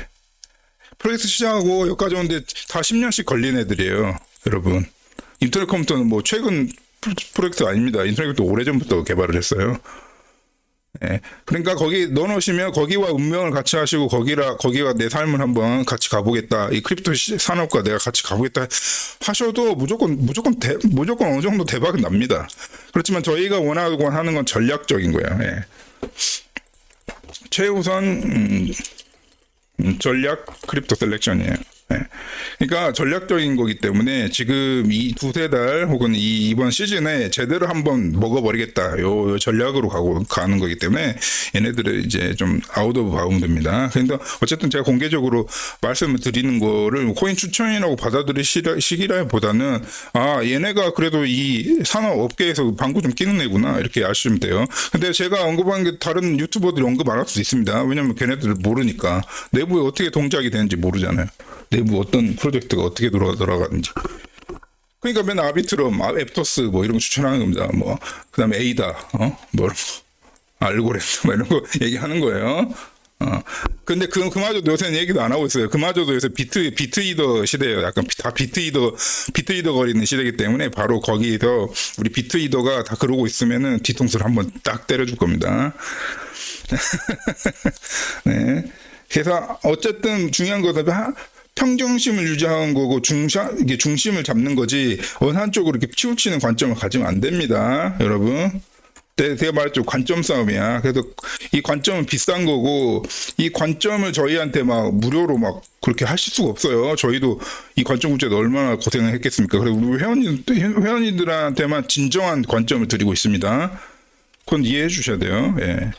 프로젝트 시작하고 여기까지 오는데 다 10년씩 걸린 애들이에요, 여러분. 인터넷 컴퓨터는 뭐 최근 프로젝트 아닙니다. 인터넷 컴퓨터 오래전부터 개발을 했어요. 예. 그러니까 거기 넣어놓으시면 거기와 운명을 같이 하시고 거기와 내 삶을 한번 같이 가보겠다. 이 크립토 산업과 내가 같이 가보겠다 하셔도 무조건 어느 정도 대박은 납니다. 그렇지만 저희가 원하고 하는 건 전략적인 거예요. 예. 최우선 전략 크립토 셀렉션이에요. 네. 그러니까 전략적인 거기 때문에 지금 이 두세 달 혹은 이번 시즌에 제대로 한번 먹어버리겠다. 요 전략으로 가는 거기 때문에 얘네들을 이제 좀 아웃 오브 바운드입니다. 그러니까 어쨌든 제가 공개적으로 말씀을 드리는 거를 코인 추천이라고 받아들이시기라기보다는 얘네가 그래도 이 산업 업계에서 방구 좀 끼는 애구나 이렇게 아시면 돼요. 근데 제가 언급한 게 다른 유튜버들이 언급 안 할 수 있습니다. 왜냐면 걔네들 모르니까 내부에 어떻게 동작이 되는지 모르잖아요. 내부 어떤 프로젝트가 어떻게 돌아가는지. 그러니까 맨 아비트럼, 앱토스 뭐 이런 거 추천하는 겁니다. 뭐 그다음에 에이다, 뭐 알고리즘 뭐 이런 거 얘기하는 거예요. 근데 그마저도 요새는 얘기도 안 하고 있어요. 그마저도 요새 비트이더 시대예요. 약간 다 비트이더 거리는 시대이기 때문에 바로 거기에서 우리 비트이더가 다 그러고 있으면은 뒤통수를 한번 딱 때려줄 겁니다. 네. 그래서 어쨌든 중요한 것은 평정심을 유지하는 거고 이게 중심을 잡는 거지 어느 한쪽으로 이렇게 치우치는 관점을 가지면 안 됩니다, 여러분. 제가 말했죠, 관점 싸움이야. 그래서 이 관점은 비싼 거고 이 관점을 저희한테 막 무료로 막 그렇게 하실 수가 없어요. 저희도 이 관점 국제에 얼마나 고생을 했겠습니까? 그래서 우리 회원님들한테만 진정한 관점을 드리고 있습니다. 그건 이해해 주셔야 돼요. 예.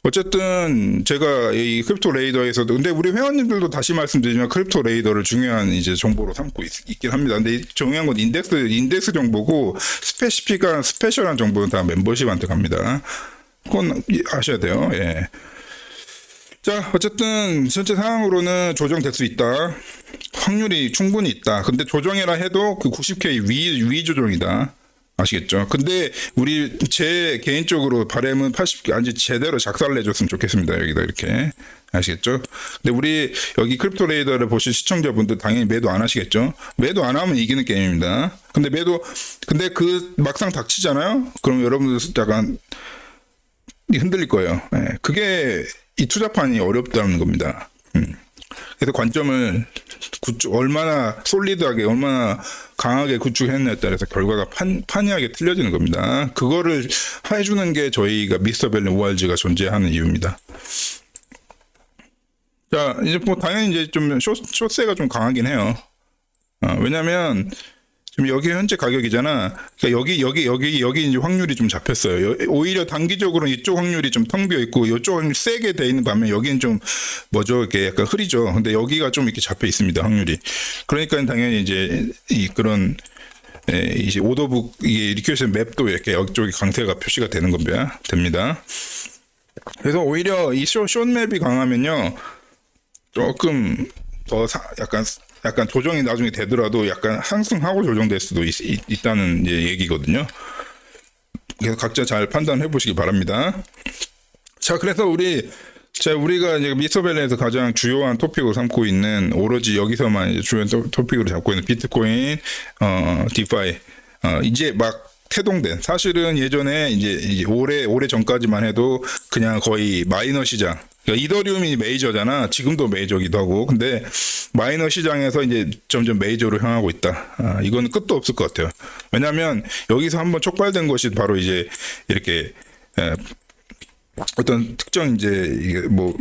어쨌든 제가 이 크립토 레이더에서도 근데 우리 회원님들도 다시 말씀드리지만 크립토 레이더를 중요한 이제 정보로 삼고 있긴 합니다. 근데 중요한 건 인덱스 정보고 스페셜한 정보는 다 멤버십한테 갑니다. 그건 아셔야 돼요. 예. 자, 어쨌든 전체 상황으로는 조정될 수 있다. 확률이 충분히 있다. 근데 조정이라 해도 그 90K 위 조정이다. 아시겠죠? 근데 제 개인적으로 바람은 80개 아니 제대로 작살을 내줬으면 좋겠습니다. 여기다 이렇게 아시겠죠? 근데 우리 여기 크립토 레이더를 보신 시청자분들 당연히 매도 안 하시겠죠? 매도 안 하면 이기는 게임입니다. 근데 그 막상 닥치잖아요? 그럼 여러분들 약간 흔들릴 거예요. 네. 그게 이 투자판이 어렵다는 겁니다. 그래서 관점을 얼마나 솔리드하게 얼마나 강하게 구축했느냐에 따라서 결과가 판이하게 틀려지는 겁니다. 그거를 해주는 게 저희가 미스터밸리 ORG가 존재하는 이유입니다. 자, 이제 뭐 당연히 이제 좀 숏세가 좀 강하긴 해요. 왜냐면 지금 여기 현재 가격이잖아. 그러니까 여기 이제 확률이 좀 잡혔어요. 오히려 단기적으로 이쪽 확률이 좀 텅 비어 있고 이쪽 확률이 세게 돼 있는 반면 여기는 좀 이렇게 약간 흐리죠. 근데 여기가 좀 이렇게 잡혀 있습니다. 확률이. 그러니까 당연히 이제 그런 이제 오더북 이게 리퀘스트 맵도 이렇게 여쪽이 강세가 표시가 되는 됩니다. 그래서 오히려 이 숏맵이 강하면요 조금 더 약간 조정이 나중에 되더라도 약간 상승하고 조정될 수도 있다는 이제 얘기거든요. 그래서 각자 잘 판단해 보시기 바랍니다. 자, 그래서 우리가 이제 미스터밸리에서 가장 주요한 토픽으로 삼고 있는 오로지 여기서만 이제 주요한 토픽으로 잡고 있는 비트코인, 디파이, 이제 막 태동된 사실은 예전에 이제 오래 전까지만 해도 그냥 거의 마이너 시장. 그러니까 이더리움이 메이저잖아. 지금도 메이저기도 하고. 근데 마이너 시장에서 이제 점점 메이저로 향하고 있다. 이건 끝도 없을 것 같아요. 왜냐하면 여기서 한번 촉발된 것이 바로 이제 이렇게 어떤 특정 이제 이게 뭐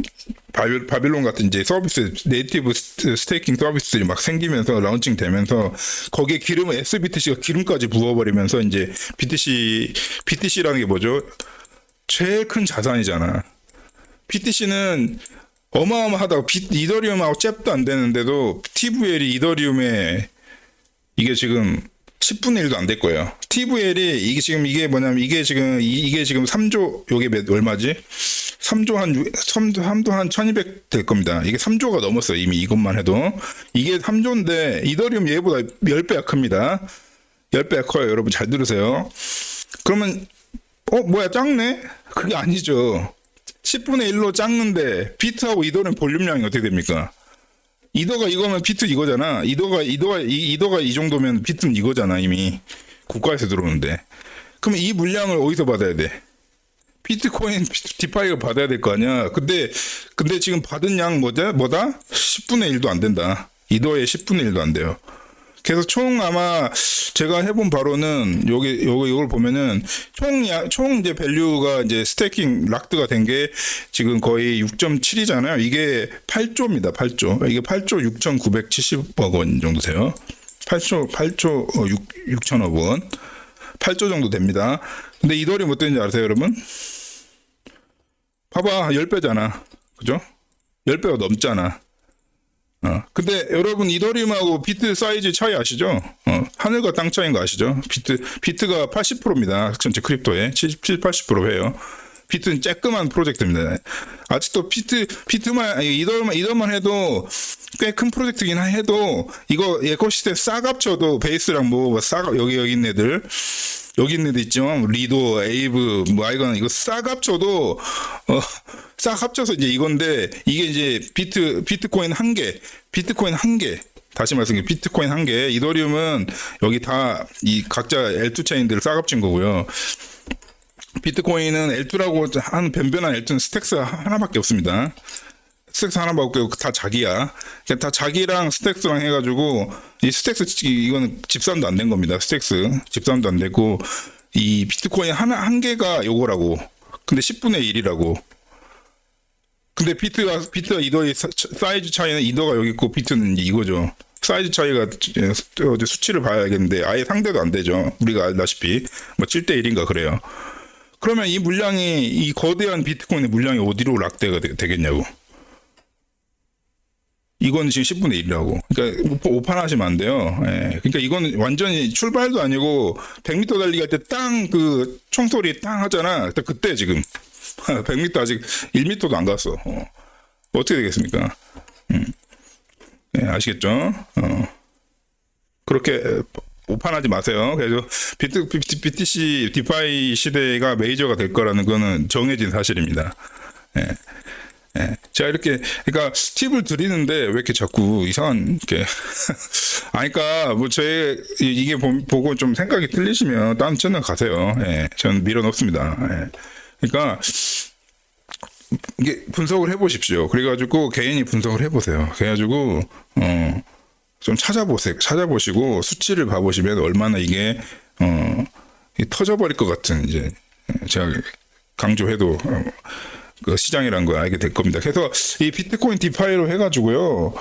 바빌론 같은 이제 서비스 네이티브 스테이킹 서비스들이 막 생기면서 런칭 되면서 거기에 기름을 SBTC가 기름까지 부어버리면서 이제 BTC라는 게 뭐죠? 제일 큰 자산이잖아. BTC는 어마어마하다고 이더리움하고 잽도 안 되는데도 TVL이 이더리움에 이게 지금 10분의 1도 안 될 거예요. TVL이 이게 뭐냐면 이게 지금 3조 요게 얼마지? 3조 한 1200 될 겁니다. 이게 3조가 넘었어요. 이미 이것만 해도. 이게 3조인데 이더리움 얘보다 10배가 큽니다. 10배가 커요. 여러분 잘 들으세요. 그러면 뭐야 작네? 그게 아니죠. 10분의 1로 작는데 비트하고 이더는 볼륨량이 어떻게 됩니까? 이더가 이거면 비트 이거잖아. 이더가 이 정도면 비트는 이거잖아. 이미 국가에서 들어오는데. 그럼 이 물량을 어디서 받아야 돼? 비트코인 디파이가 받아야 될 거 아니야. 근데 지금 받은 양 뭐다? 10분의 1도 안 된다. 이더의 10분의 1도 안 돼요. 그래서 총 아마 제가 해본 바로는 이걸 보면은 총 이제 밸류가 이제 스태킹 락드가 된 게 지금 거의 6.7이잖아요. 이게 8조입니다. 8조. 이게 8조 6,970억 원 정도 돼요. 8조 6천억 원. 8조 정도 됩니다. 근데 이더리움 어떤지 아세요, 여러분? 봐봐, 10배잖아. 그죠? 10배가 넘잖아. 근데 여러분 이더리움하고 비트 사이즈 차이 아시죠? 하늘과 땅 차이인 거 아시죠? 비트가 80%입니다. 전체 크립토에 77, 80% 해요. 비트는 쬐끄만 프로젝트입니다. 아직도 비트만 이더만 해도 꽤 큰 프로젝트긴 해도 이거 에코시스템 싹 합쳐도 베이스랑 여기 있는 애들 있죠. 리도, 에이브, 아이건 이거 싹 합쳐도 싹 합쳐서 이제 이건데 이게 이제 비트코인 한 개. 다시 말씀드리면 비트코인 한 개. 이더리움은 여기 다 이 각자 L2 체인들을 싹 합친 거고요. 비트코인은 L2라고 한 변변한 L2는 스택스 하나밖에 없습니다. 스택스 하나밖에 없고 다 자기야. 다 자기랑 스택스랑 해가지고 이 스택스 이거는 집산도 안 된 겁니다. 스택스 집산도 안 되고 이 비트코인 한 개가 요거라고. 근데 10분의 1이라고. 근데 비트가 이더의 사이즈 차이는 이더가 여기 있고 비트는 이제 이거죠. 사이즈 차이가 수치를 봐야겠는데 아예 상대도 안 되죠. 우리가 알다시피 뭐 7대 1인가 그래요. 그러면 이 물량이 이 거대한 비트코인의 물량이 어디로 락대가 되겠냐고. 이건 지금 10분의 1이라고. 그러니까 오판하시면 안 돼요. 예. 그러니까 이건 완전히 출발도 아니고 100m 달리기 할 때 땅 그 총소리 땅 하잖아. 그때 지금 100m 아직 1m도 안 갔어. 어떻게 되겠습니까? 예, 아시겠죠? 그렇게 오판하지 마세요. 그래서 BTC 디파이 시대가 메이저가 될 거라는 거는 정해진 사실입니다. 예. 예. 제가 이렇게, 그러니까 팁을 드리는데 왜 이렇게 자꾸 이상한, 이렇게. 그러니까 뭐 이게 보고 좀 생각이 틀리시면 다른 채널 가세요. 예. 저는 밀어넣습니다. 예. 그러니까 이게 분석을 해보십시오. 그래가지고 개인이 분석을 해보세요. 그래가지고, 좀 찾아보시고 수치를 봐보시면 얼마나 이게, 터져버릴 것 같은, 이제, 제가 강조해도, 그 시장이라는 걸 알게 될 겁니다. 그래서 이 비트코인 디파이로 해가지고요,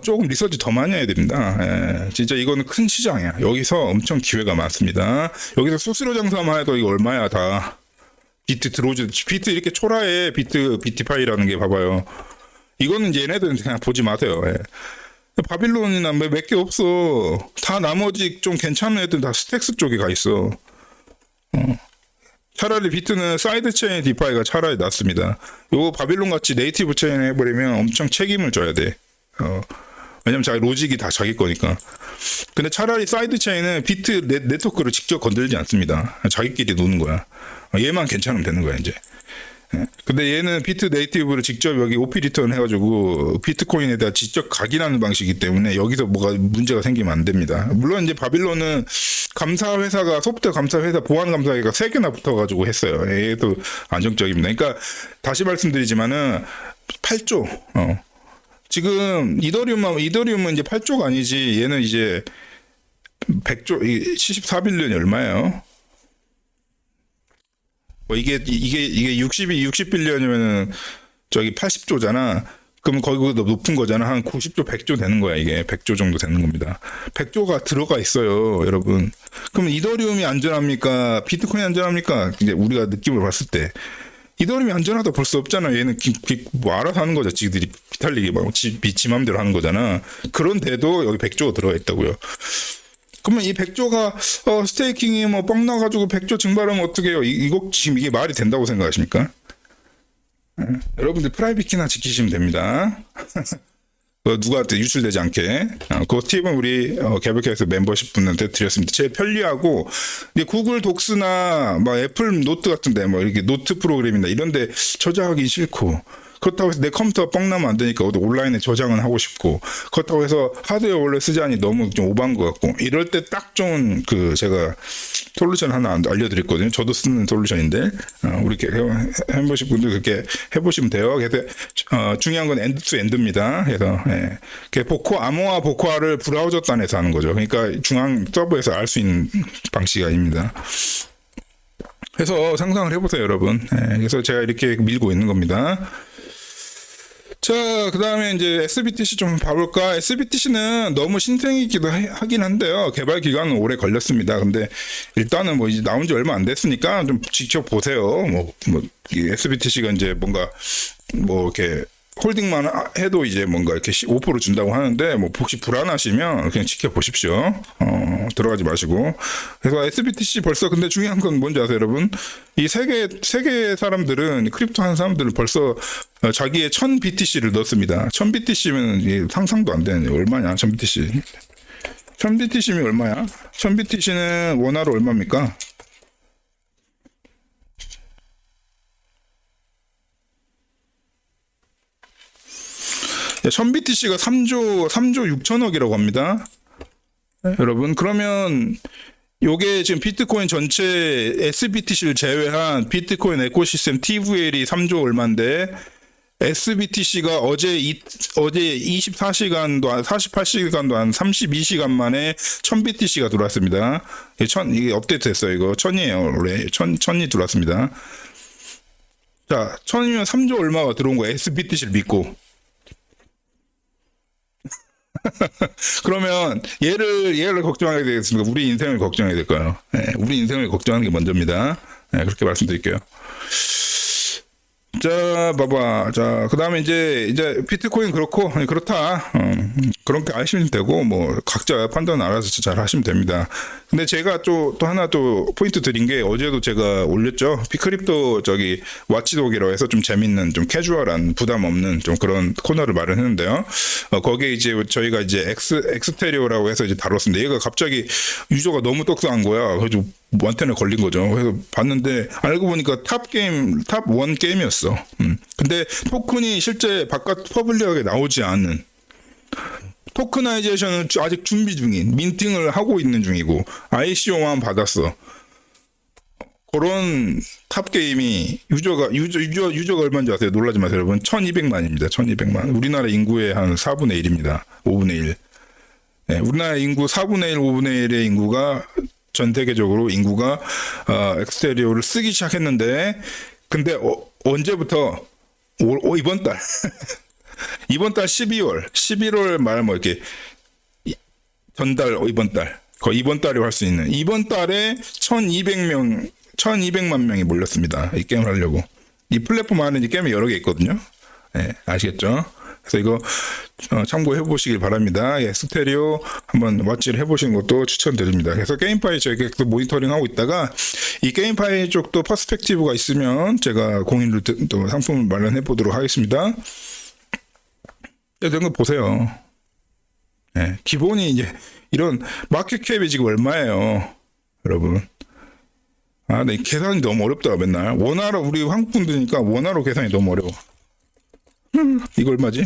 조금 리서치 더 많이 해야 됩니다. 예, 진짜 이거는 큰 시장이야. 여기서 엄청 기회가 많습니다. 여기서 수수료 장사만 해도 이거 얼마야, 다. 비트 이렇게 초라해. 비티파이라는 게 봐봐요. 이거는 이제 얘네들은 그냥 보지 마세요. 예. 바빌론이나 몇 개 없어. 다 나머지 좀 괜찮은 애들 다 스택스 쪽에 가 있어. 차라리 비트는 사이드 체인 디파이가 차라리 낫습니다. 요거 바빌론 같이 네이티브 체인 해버리면 엄청 책임을 져야 돼. 왜냐면 자기 로직이 다 자기 거니까. 근데 차라리 사이드 체인은 비트 네트워크를 직접 건들지 않습니다. 자기끼리 노는 거야. 얘만 괜찮으면 되는 거야, 이제. 근데 얘는 비트 네이티브를 직접 여기 OP 리턴 해가지고 비트코인에다 직접 각인하는 방식이기 때문에 여기서 뭐가 문제가 생기면 안 됩니다. 물론 이제 바빌론은 소프트웨어 감사회사, 보안 감사회가 3개나 붙어가지고 했어요. 얘도 안정적입니다. 그러니까 다시 말씀드리지만은 8조. 지금 이더리움은 이제 8조가 아니지. 얘는 이제 100조, 74빌리언이 얼마예요? 뭐 이게 60빌리언이면은 저기 80조잖아. 그럼 거기보다 높은 거잖아. 한 90조, 100조 되는 거야. 이게 100조 정도 되는 겁니다. 100조가 들어가 있어요, 여러분. 그럼 이더리움이 안전합니까? 비트코인이 안전합니까? 이제 우리가 느낌을 봤을 때 이더리움이 안전하다 볼 수 없잖아. 얘는 뭐 알아서 하는 거죠. 지들이 비탈리기 막 지 맘대로 하는 거잖아. 그런데도 여기 100조가 들어가 있다고요. 그러면 이 100조가 스테이킹이 뭐 뻥 나가지고 100조 증발하면 어떻게 해요? 이거 지금 이게 말이 된다고 생각하십니까? 여러분들 프라이빗 키나 지키시면 됩니다. 누구한테 유출되지 않게. 그 팁은 우리 개발캐스트 멤버십 분한테 드렸습니다. 제일 편리하고, 근데 구글 독스나 막 애플 노트 같은데 뭐 이렇게 노트 프로그램이나 이런데 저장하기 싫고, 그렇다고 해서 내 컴퓨터가 뻥 나면 안 되니까 온라인에 저장은 하고 싶고, 그렇다고 해서 하드웨어 원래 쓰자니 너무 좀 오버한 것 같고, 이럴 때 딱 좋은 제가 솔루션 하나 알려드렸거든요. 저도 쓰는 솔루션인데, 우리 해보신 분들 그렇게 해보시면 돼요. 그래서 중요한 건 엔드 투 엔드입니다. 그래서 아모아 보코아를 브라우저 단에서 하는 거죠. 그러니까 중앙 서버에서 알 수 있는 방식이 아닙니다. 그래서 상상을 해보세요, 여러분. 그래서 제가 이렇게 밀고 있는 겁니다. 자, 그 다음에 이제 SBTC 좀 봐볼까? SBTC는 너무 신생이기도 하긴 한데요. 개발 기간은 오래 걸렸습니다. 근데 일단은 뭐 이제 나온 지 얼마 안 됐으니까 좀 직접 보세요. 이 SBTC가 이제 뭔가 이렇게 홀딩만 해도 이제 뭔가 이렇게 5% 준다고 하는데, 혹시 불안하시면 그냥 지켜보십시오. 들어가지 마시고. 그래서 SBTC 벌써, 근데 중요한 건 뭔지 아세요, 여러분? 이 세계 사람들은, 크립토 하는 사람들은 벌써 자기의 1000BTC를 넣었습니다. 1000BTC면 상상도 안 되는, 얼마냐, 1000BTC. 1000BTC면 얼마야? 1000BTC는 원화로 얼마입니까? 1000BTC가 3조 6천억이라고 합니다. 여러분, 그러면 요게 지금 비트코인 전체 SBTC를 제외한 비트코인 에코시스템 TVL이 3조 얼마인데, SBTC가 어제 24시간도 48시간도 한 32시간 만에 1000BTC가 들어왔습니다. 이게 업데이트 됐어요. 이거 1000이에요. 원래 1000이 들어왔습니다. 자, 1000이면 3조 얼마가 들어온 거예요. SBTC를 믿고. 그러면 얘를 걱정하게 되겠습니까? 우리 인생을 걱정해야 될까요? 우리 인생을 걱정하는 게 먼저입니다. 그렇게 말씀드릴게요. 자, 봐봐. 자, 그 다음에 이제 비트코인 그렇다. 그렇게 아시면 되고, 각자 판단 알아서 잘 하시면 됩니다. 근데 제가 또 하나 포인트 드린 게, 어제도 제가 올렸죠. 피크립토 와치독이라고 해서 좀 재밌는, 좀 캐주얼한, 부담 없는 좀 그런 코너를 마련했는데요. 거기에 이제 저희가 이제 엑스테리오라고 해서 이제 다뤘습니다. 얘가 갑자기 유저가 너무 떡상한 거야. 그래서 완전히 걸린 거죠. 그래서 봤는데 알고 보니까 탑 1 게임이었어. 근데 토큰이 실제 바깥 퍼블릭하게 나오지 않은, 토크나이제이션은 아직 준비 중인, 민팅을 하고 있는 중이고, ICO만 받았어. 그런 탑 게임이 유저가 얼마인지 아세요? 놀라지 마세요, 여러분. 1200만입니다. 1200만. 우리나라 인구의 한 4분의 1입니다. 5분의 1. 네, 우리나라 인구 4분의 1, 5분의 1의 인구가, 전 세계적으로 인구가 엑스테리오를 쓰기 시작했는데, 근데 언제부터? 이번 달 이번 달 11월 말 이렇게 전달, 이번 달 거의 이번 달에 할 수 있는, 이번 달에 1200만 명이 몰렸습니다. 이 게임을 하려고. 이 플랫폼 안에 게임이 여러 개 있거든요. 아시겠죠? 그래서 이거 참고해 보시길 바랍니다. 스테리오 한번 왓치를 해보시는 것도 추천드립니다. 그래서 게임파이 저희가 또 모니터링 하고 있다가, 이 게임파이 쪽도 퍼스펙티브가 있으면 제가 공인으로 또 상품을 마련해 보도록 하겠습니다. 이런 거 보세요. 기본이 이제 이런 마켓캡이 지금 얼마예요, 여러분? 네, 계산이 너무 어렵다. 맨날 원화로, 우리 한국 분들이니까 원화로 계산이 너무 어려워. 이거 얼마지?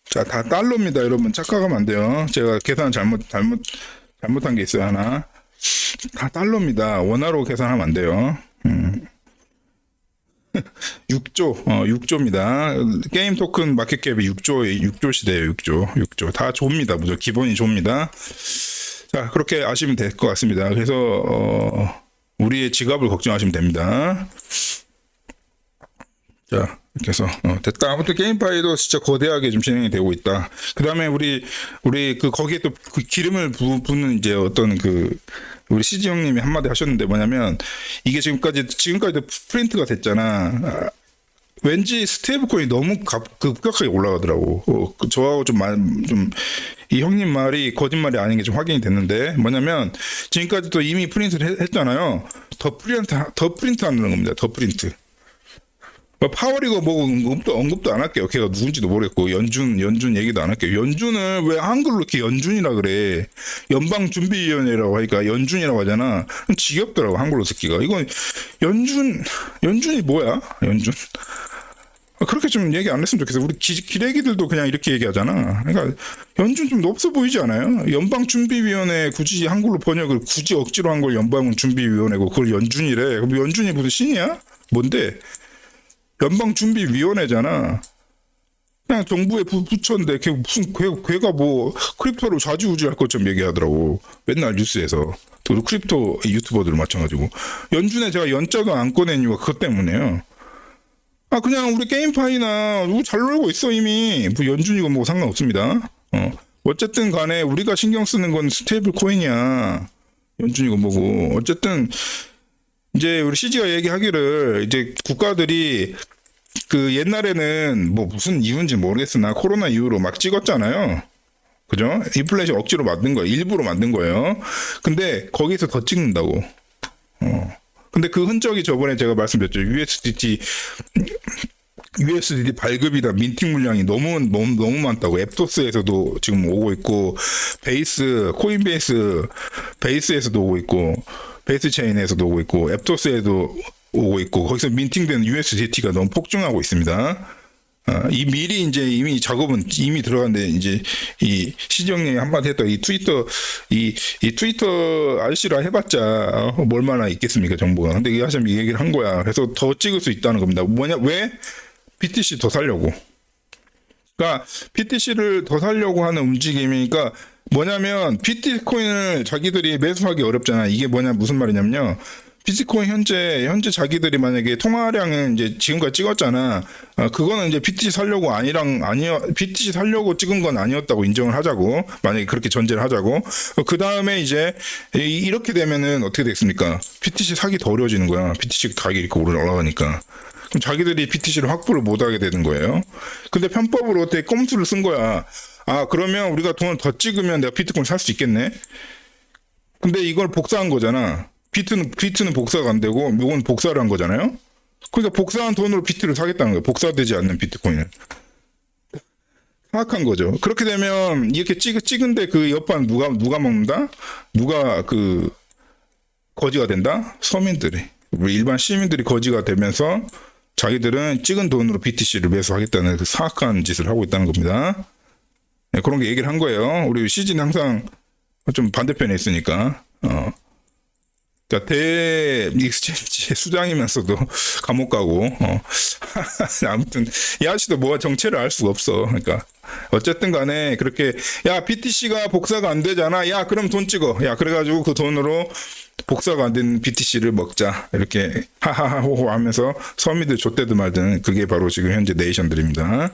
자, 다 달러입니다, 여러분. 착각하면 안 돼요. 제가 계산 잘못한 게 있어요, 하나. 다 달러입니다. 원화로 계산하면 안 돼요. 6조입니다. 게임 토큰 마켓캡이 6조 시대예요. 6조. 다 조입니다. 무조건 기본이 조입니다. 자, 그렇게 아시면 될 것 같습니다. 그래서 우리의 지갑을 걱정하시면 됩니다. 자, 이렇게 해서 됐다. 아무튼 게임파이도 진짜 거대하게 좀 진행이 되고 있다. 그 다음에 우리 거기에 또 그 기름을 붓는 이제 어떤 우리 CG 형님이 한마디 하셨는데, 뭐냐면 이게 지금까지도 프린트가 됐잖아. 왠지 스테이블 코인이 너무 급격하게 올라가더라고. 저하고 이 형님 말이 거짓말이 아닌 게 좀 확인이 됐는데, 뭐냐면, 지금까지도 이미 프린트를 했잖아요. 더 프린트 하는 겁니다. 더 프린트. 뭐 파월이고 뭐 언급도 안 할게요. 걔가 누군지도 모르겠고, 연준 얘기도 안 할게요. 연준을 왜 한글로 이렇게 연준이라 그래? 연방준비위원회라고 하니까 연준이라고 하잖아. 지겹더라고, 한글로 듣기가. 이건 연준이 뭐야? 연준? 그렇게 좀 얘기 안 했으면 좋겠어. 우리 기레기들도 그냥 이렇게 얘기하잖아. 그러니까 연준 좀 없어 보이지 않아요? 연방준비위원회 굳이 한글로 번역을 굳이 억지로 한 걸 연방준비위원회고 그걸 연준이래. 그럼 연준이 무슨 신이야? 뭔데? 연방준비위원회잖아. 그냥 정부의 부처인데 걔가 뭐 크립토를 좌지우지할 것처럼 얘기하더라고. 맨날 뉴스에서. 그리고 크립토 유튜버들 마찬가지고. 연준에 제가 연자도 안 꺼낸 이유가 그것 때문이에요. 그냥 우리 게임파이나 누구 잘 놀고 있어 이미. 뭐 연준이고 뭐 상관없습니다. 어쨌든 간에 우리가 신경 쓰는 건 스테이블 코인이야. 연준이고 뭐고. 어쨌든 이제 우리 CG가 얘기하기를 이제 국가들이 그 옛날에는 뭐 무슨 이유인지 모르겠으나 코로나 이후로 막 찍었잖아요. 그죠? 인플레이션 억지로 만든 거예요. 일부러 만든 거예요. 근데 거기서 더 찍는다고. 근데 그 흔적이 저번에 제가 말씀드렸죠. USDT 발급이나 민팅 물량이 너무 많다고. 앱토스에서도 지금 오고 있고, 베이스에서도 오고 있고, 베이스 체인에서도 오고 있고, 앱토스에도 오고 있고, 거기서 민팅된 USDT가 너무 폭증하고 있습니다. 이미 작업은 이미 들어갔는데, 이제, 이 시정님이 한마디 했다. 이 트위터 아저씨라 해봤자, 얼마나 있겠습니까, 정부가. 근데 이 하시면 이 얘기를 한 거야. 그래서 더 찍을 수 있다는 겁니다. 왜? BTC 더 살려고. 그러니까, BTC를 더 살려고 하는 움직임이니까, 뭐냐면, 비트코인을 자기들이 매수하기 어렵잖아. 이게 무슨 말이냐면요. 비트코인 현재 자기들이 만약에 통화량은 이제 지금까지 찍었잖아. 그거는 이제 BTC 살려고 BTC 살려고 찍은 건 아니었다고 인정을 하자고. 만약에 그렇게 전제를 하자고. 그 다음에 이제 이렇게 되면은 어떻게 되겠습니까? BTC 사기 더 어려워지는 거야. BTC 가격이 이렇게 올라가니까. 그럼 자기들이 BTC를 확보를 못 하게 되는 거예요. 근데 편법으로 어떻게 꼼수를 쓴 거야. 그러면 우리가 돈을 더 찍으면 내가 비트코인 살 수 있겠네? 근데 이걸 복사한 거잖아. 비트는 복사가 안 되고, 이건 복사를 한 거잖아요? 그러니까 복사한 돈으로 비트를 사겠다는 거예요. 복사되지 않는 비트코인을. 파악한 거죠. 그렇게 되면, 이렇게 찍은데 그 옆판 누가 먹는다? 누가 거지가 된다? 서민들이. 우리 일반 시민들이 거지가 되면서 자기들은 찍은 돈으로 BTC를 매수하겠다는 그 사악한 짓을 하고 있다는 겁니다. 네, 그런 게 얘기를 한 거예요. 우리 CG는 항상 좀 반대편에 있으니까. 그러니까 익스체인지 수장이면서도 감옥 가고 아무튼 이 아저씨도 뭐가 정체를 알 수가 없어. 그러니까 어쨌든 간에 그렇게 BTC가 복사가 안 되잖아. 그럼 돈 찍어. 그래가지고 그 돈으로 복사가 안 된 BTC를 먹자. 이렇게 하하하호호 하면서 서민들 좆대든 말든 그게 바로 지금 현재 네이션들입니다.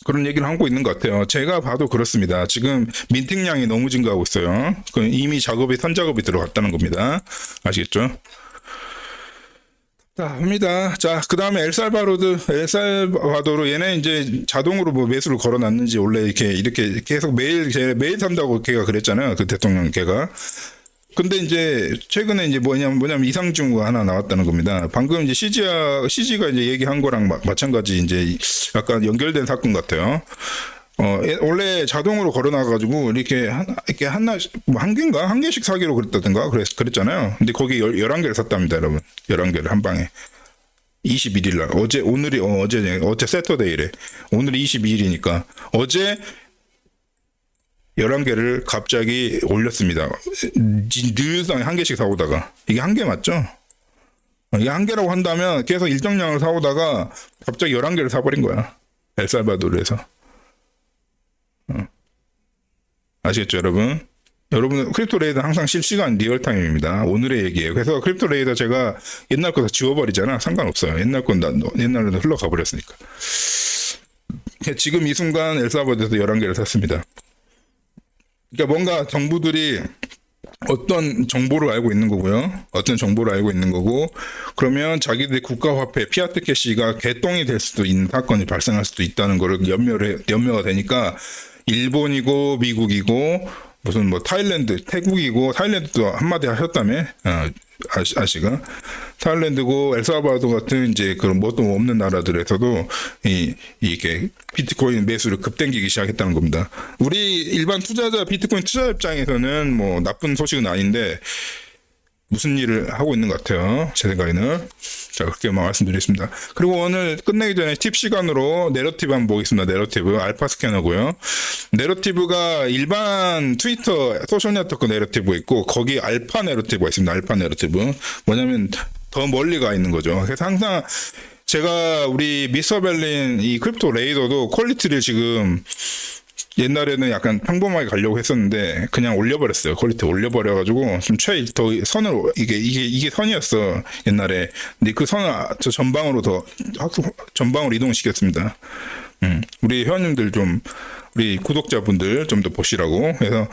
그런 얘기를 하고 있는 것 같아요. 제가 봐도 그렇습니다. 지금 민팅량이 너무 증가하고 있어요. 이미 선작업이 들어갔다는 겁니다. 아시겠죠? 자, 합니다. 자, 그 다음에 엘살바도르 얘네 이제 자동으로 뭐 매수를 걸어놨는지 원래 이렇게 계속 매일 산다고 걔가 그랬잖아요. 그 대통령 걔가. 근데 이제 최근에 이제 뭐냐면 이상 징후가 하나 나왔다는 겁니다. 방금 이제 CG가 이제 얘기한 거랑 마찬가지 이제 약간 연결된 사건 같아요. 원래 자동으로 걸어놔가지고 이렇게 한 개인가? 한 개씩 사기로 그랬다든가 그랬잖아요. 근데 거기 11개를 샀답니다, 여러분. 11개를 한 방에. 21일 날. 어제 세터데이래. 오늘이 22일이니까. 어제 11개를 갑자기 올렸습니다. 늘상 한 개씩 사오다가. 이게 한 개 맞죠? 이게 한 개라고 한다면 계속 일정량을 사오다가 갑자기 11개를 사버린 거야. 엘살바도르에서. 아시겠죠, 여러분? 여러분, 크립토 레이더는 항상 실시간 리얼타임입니다. 오늘의 얘기예요. 그래서 크립토 레이더 제가 옛날 거 다 지워버리잖아. 상관없어요. 옛날에도 흘러가 버렸으니까. 지금 이 순간 엘살바도르에서 11개를 샀습니다. 그러니까 뭔가 정부들이 어떤 정보를 알고 있는 거고요. 어떤 정보를 알고 있는 거고, 그러면 자기들 국가화폐 피아트 캐시가 개똥이 될 수도 있는 사건이 발생할 수도 있다는 거를 염려가 되니까 일본이고 미국이고 무슨 뭐 타일랜드, 태국이고 타일랜드도 한마디 하셨다며, 아시가 타일랜드고 엘살바도르 같은 이제 그런 뭣도 없는 나라들에서도 이게 비트코인 매수를 급등기기 시작했다는 겁니다. 우리 일반 투자자 비트코인 투자 입장에서는 뭐 나쁜 소식은 아닌데 무슨 일을 하고 있는 것 같아요. 제 생각에는. 자, 그렇게 말씀드리겠습니다. 그리고 오늘 끝내기 전에 팁 시간으로 내러티브 한번 보겠습니다. 내러티브. 알파 스캐너고요. 내러티브가 일반 트위터 소셜 네트워크 내러티브 있고, 거기 알파 내러티브가 있습니다. 알파 내러티브. 뭐냐면 더 멀리 가 있는 거죠. 그래서 항상 제가 우리 미스터 벨린 이 크립토 레이더도 퀄리티를 지금 옛날에는 약간 평범하게 가려고 했었는데 그냥 올려버렸어요. 퀄리티 올려버려가지고 좀 더 선을 이게 선이었어 옛날에. 근데 그 선을 저 전방으로 이동시켰습니다. 우리 회원님들 좀 우리 구독자분들 좀 더 보시라고 해서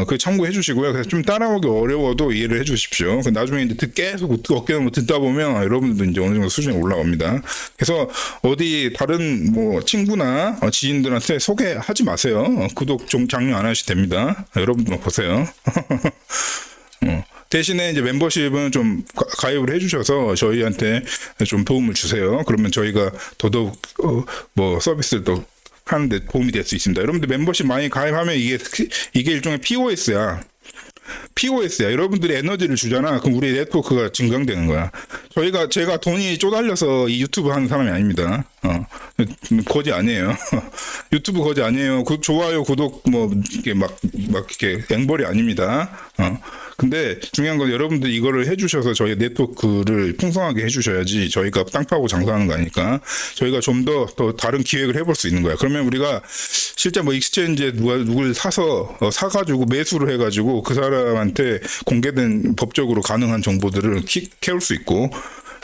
그 참고해 주시고요. 그래서 좀 따라오기 어려워도 이해를 해 주십시오. 나중에 이제 계속 어깨 너무 듣다 보면 여러분들도 이제 어느 정도 수준이 올라갑니다. 그래서 어디 다른 뭐 친구나 지인들한테 소개하지 마세요. 구독 좀 장려 안 하셔도 됩니다. 여러분들만 보세요. 대신에 이제 멤버십은 좀 가입을 해주셔서 저희한테 좀 도움을 주세요. 그러면 저희가 더더욱 뭐 서비스를 더 하는데 도움이 될 수 있습니다. 여러분들 멤버십 많이 가입하면 이게 일종의 POS야. 여러분들이 에너지를 주잖아. 그럼 우리 네트워크가 증강되는 거야. 제가 돈이 쪼달려서 이 유튜브 하는 사람이 아닙니다. 거지 아니에요. 유튜브 거지 아니에요. 좋아요, 구독, 이렇게 이렇게 앵벌이 아닙니다. 근데 중요한 건 여러분들 이거를 해주셔서 저희 네트워크를 풍성하게 해주셔야지 저희가 땅 파고 장사하는 거 아니까 저희가 좀 더 다른 기획을 해볼 수 있는 거야. 그러면 우리가 실제 뭐 익스체인지에 누굴 사가지고 매수를 해가지고 그 사람한테 공개된 법적으로 가능한 정보들을 캐올 수 있고,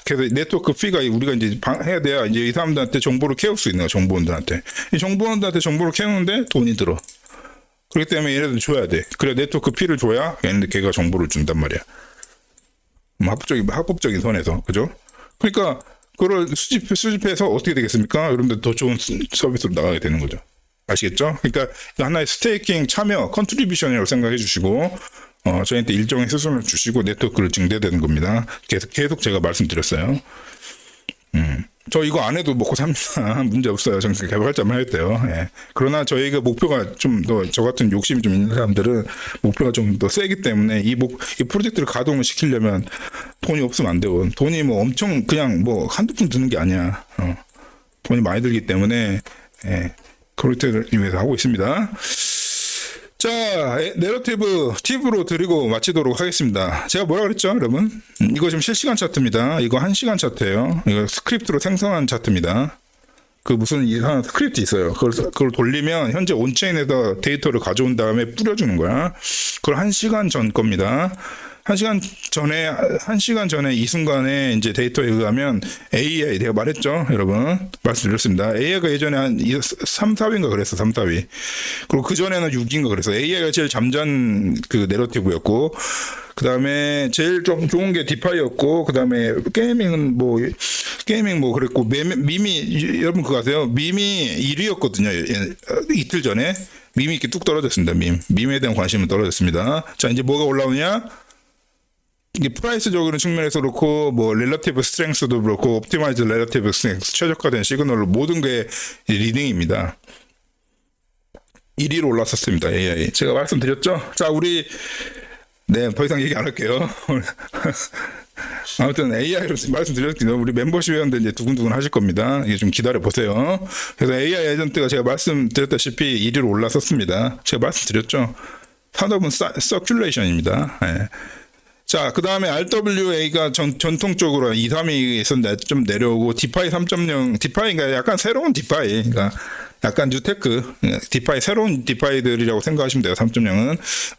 그래서 네트워크 피가 우리가 이제 해야 돼야 이제 이 사람들한테 정보를 캐올 수 있는 거야. 정보원들한테. 이 정보원들한테 정보를 캐우는데 돈이 들어. 그렇기 때문에 얘네들 줘야 돼. 그래 네트워크 피를 줘야 얘네들 걔가 정보를 준단 말이야. 합법적인 선에서. 그죠? 그러니까 그걸 수집해서 어떻게 되겠습니까? 여러분들 더 좋은 서비스로 나가게 되는 거죠. 아시겠죠? 그러니까 하나의 스테이킹 참여 컨트리뷰션이라고 생각해 주시고 저희한테 일정의 수순을 주시고 네트워크를 증대되는 겁니다. 계속 제가 말씀드렸어요. 저 이거 안 해도 먹고 삽니다. 문제 없어요. 정식 개발자만 해도 돼요. 예. 그러나 저희가 목표가 좀 더, 저 같은 욕심이 좀 있는 사람들은 목표가 좀 더 세기 때문에 이 프로젝트를 가동을 시키려면 돈이 없으면 안 돼요. 돈이 뭐 엄청 그냥 뭐 한두 푼 드는 게 아니야. 돈이 많이 들기 때문에, 예. 그럴 때를 위해서 하고 있습니다. 자, 내러티브 팁으로 드리고 마치도록 하겠습니다. 제가 뭐라 그랬죠, 여러분? 이거 지금 실시간 차트입니다. 이거 1시간 차트예요. 이거 스크립트로 생성한 차트입니다. 그 무슨 이상한 스크립트 있어요. 그걸 돌리면 현재 온체인에서 데이터를 가져온 다음에 뿌려주는 거야. 그걸 1시간 전 겁니다. 1시간 전에 이 순간에 이제 데이터에 의하면 AI, 내가 말했죠, 여러분. 말씀드렸습니다. AI가 예전에 한 3, 4위인가 그랬어, 3, 4위. 그리고 그전에는 6위인가 그랬어. AI가 제일 잠잔 그 내러티브였고, 그 다음에 제일 좀 좋은 게 디파이였고, 그 다음에 게이밍 뭐 그랬고, 밈이, 여러분 그거 아세요? 밈이 1위였거든요. 이틀 전에. 밈이 이렇게 뚝 떨어졌습니다, 밈에 대한 관심은 떨어졌습니다. 자, 이제 뭐가 올라오냐? 이게 프라이스적으로 측면에서 그렇고 뭐 렐러티브 스트렝스도 그렇고 옵티마이즈 렐러티브 스트렝스 최적화된 시그널로 모든 게 리딩입니다. 1위로 올랐었습니다. AI. 제가 말씀드렸죠? 자, 우리 더 이상 얘기 안 할게요. 아무튼 AI로 말씀드렸거든요. 우리 멤버십 회원들 이제 두근두근 하실 겁니다. 이게 좀 기다려 보세요. 그래서 AI 에이전트가 제가 말씀드렸다시피 1위로 올랐었습니다. 제가 말씀드렸죠? 산업은 서큘레이션입니다. 예. 자, 그 다음에 RWA가 전통적으로 2, 3위에서 좀 내려오고, 디파이 3.0, 디파이가 약간 새로운 디파이, 그러니까 약간 뉴테크, 디파이, 새로운 디파이들이라고 생각하시면 돼요, 3.0은.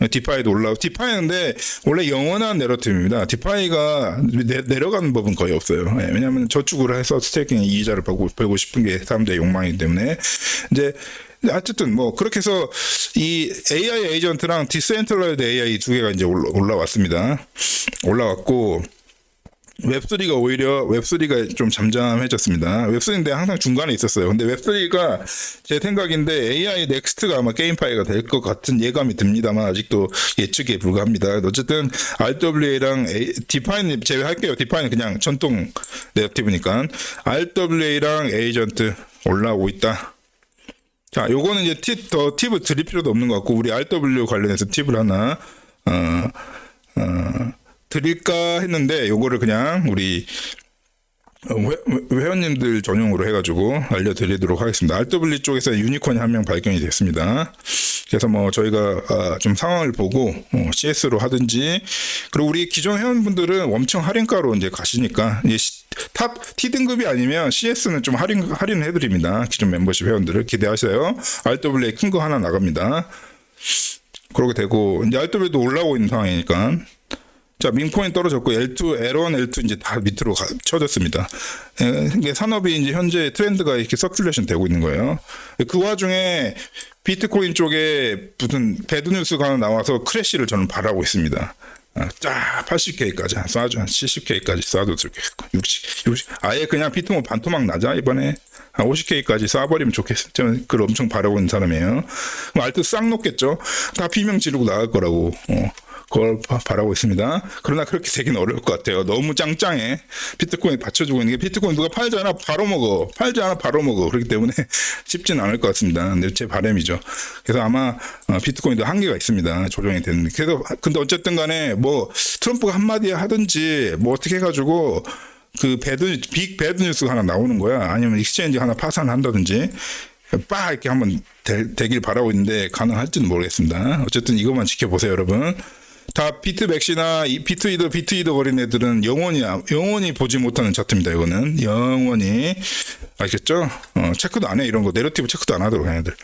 디파이도 올라오고, 디파이인데, 원래 영원한 내러티브입니다. 디파이가 내려가는 법은 거의 없어요. 왜냐면 저축을 해서 스테이킹 이자를 벌고 싶은 게 사람들의 욕망이기 때문에. 이제 근데 어쨌든 뭐 그렇게 해서 이 AI 에이전트랑 디센트럴라이즈드 AI 두 개가 이제 올라왔습니다. 올라왔고 웹3가 오히려 웹3가 좀 잠잠해졌습니다. 웹3인데 항상 중간에 있었어요. 근데 웹3가 제 생각인데 AI 넥스트가 아마 게임파이가 될 것 같은 예감이 듭니다만 아직도 예측에 불과합니다. 어쨌든 RWA랑 디파인 제외할게요. 디파인은 그냥 전통 내러티브니까 RWA랑 에이전트 올라오고 있다. 자, 요거는 이제 더 팁을 드릴 필요도 없는 것 같고 우리 RW 관련해서 팁을 하나 드릴까 했는데 요거를 그냥 우리 회원님들 전용으로 해가지고 알려드리도록 하겠습니다. RW 쪽에서 유니콘이 한 명 발견이 됐습니다. 그래서 뭐 저희가 좀 상황을 보고 CS로 하든지 그리고 우리 기존 회원분들은 엄청 할인가로 이제 가시니까 이제 탑 T등급이 아니면 CS는 좀 할인해드립니다. 기존 멤버십 회원들을 기대하세요. RWA 큰 거 하나 나갑니다. 그렇게 되고 이제 RW도 올라오고 있는 상황이니까 자, 민코인 떨어졌고 L2, L1, L2 이제 다 밑으로 쳐졌습니다. 이게 산업이 이제 현재 트렌드가 이렇게 서큘레이션 되고 있는 거예요. 그 와중에 비트코인 쪽에 무슨 배드 뉴스가 하나 나와서 크래시를 저는 바라고 있습니다. 쫙 80K까지 쏴줘, 70K까지 쏴도 좋겠고 60, 아예 그냥 비트코인 반토막 나자 이번에 한 50K까지 쏴버리면 좋겠어요. 저는 그걸 엄청 바라고 있는 사람이에요. 알트 싹 녹겠죠. 다 비명 지르고 나갈 거라고. 그걸 바라고 있습니다. 그러나 그렇게 되긴 어려울 것 같아요. 너무 짱짱해. 비트코인 받쳐주고 있는 게 비트코인 누가 팔지 않아 바로 먹어. 팔지 않아 바로 먹어. 그렇기 때문에 쉽진 않을 것 같습니다. 근데 제 바람이죠. 그래서 아마 비트코인도 한계가 있습니다. 조정이 되는. 그래서 근데 어쨌든 간에 뭐 트럼프가 한마디 하든지 뭐 어떻게 해가지고 그 빅 배드 뉴스가 하나 나오는 거야. 아니면 익스체인지 하나 파산한다든지. 빡 이렇게 한번 되길 바라고 있는데 가능할지는 모르겠습니다. 어쨌든 이것만 지켜보세요, 여러분. 다 비트맥시나 비트이더 거린 애들은 영원히 보지 못하는 차트입니다. 이거는 영원히 알겠죠? 체크도 안 해. 이런 거 내러티브 체크도 안 하도록 얘네들.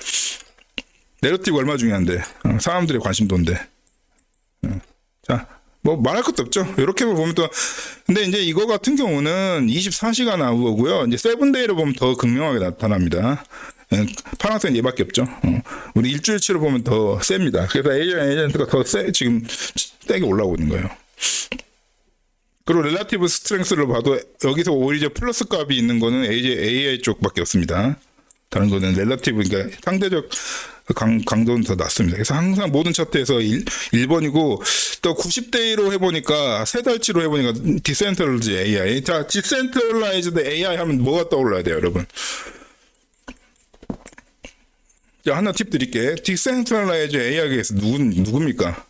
내러티브 얼마 중요한데 사람들의 관심도인데. 자, 뭐 말할 것도 없죠. 이렇게만 보면 또 근데 이제 이거 같은 경우는 24시간 아우어고요. 이제 세븐데이로 보면 더 극명하게 나타납니다. 파란색 얘밖에 없죠. 우리 일주일치로 보면 더 셉니다. 그래서 에이전트가 더 지금 세게 올라오고 있는 거예요. 그리고 렐라티브 스트렝스를 봐도 여기서 오히려 플러스 값이 있는 거는 AI 쪽밖에 없습니다. 다른 거는 렐라티브 그러니까 상대적 강도는 더 낮습니다. 그래서 항상 모든 차트에서 1번이고 또 90대1로 해보니까 세 달치로 해보니까 디센트럴라이즈드 AI. 자, 디센트럴라이즈드 AI 하면 뭐가 떠올라야 돼요, 여러분? 자, 하나 팁 드릴게. 디센트럴라이즈 AI에서 누굽니까?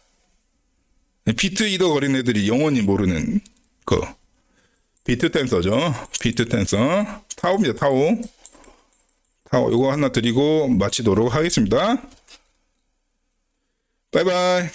비트 이더 거린 애들이 영원히 모르는 거. 비트 텐서죠. 비트 텐서. 타오입니다, 타오. 타오, 이거 하나 드리고 마치도록 하겠습니다. 바이바이.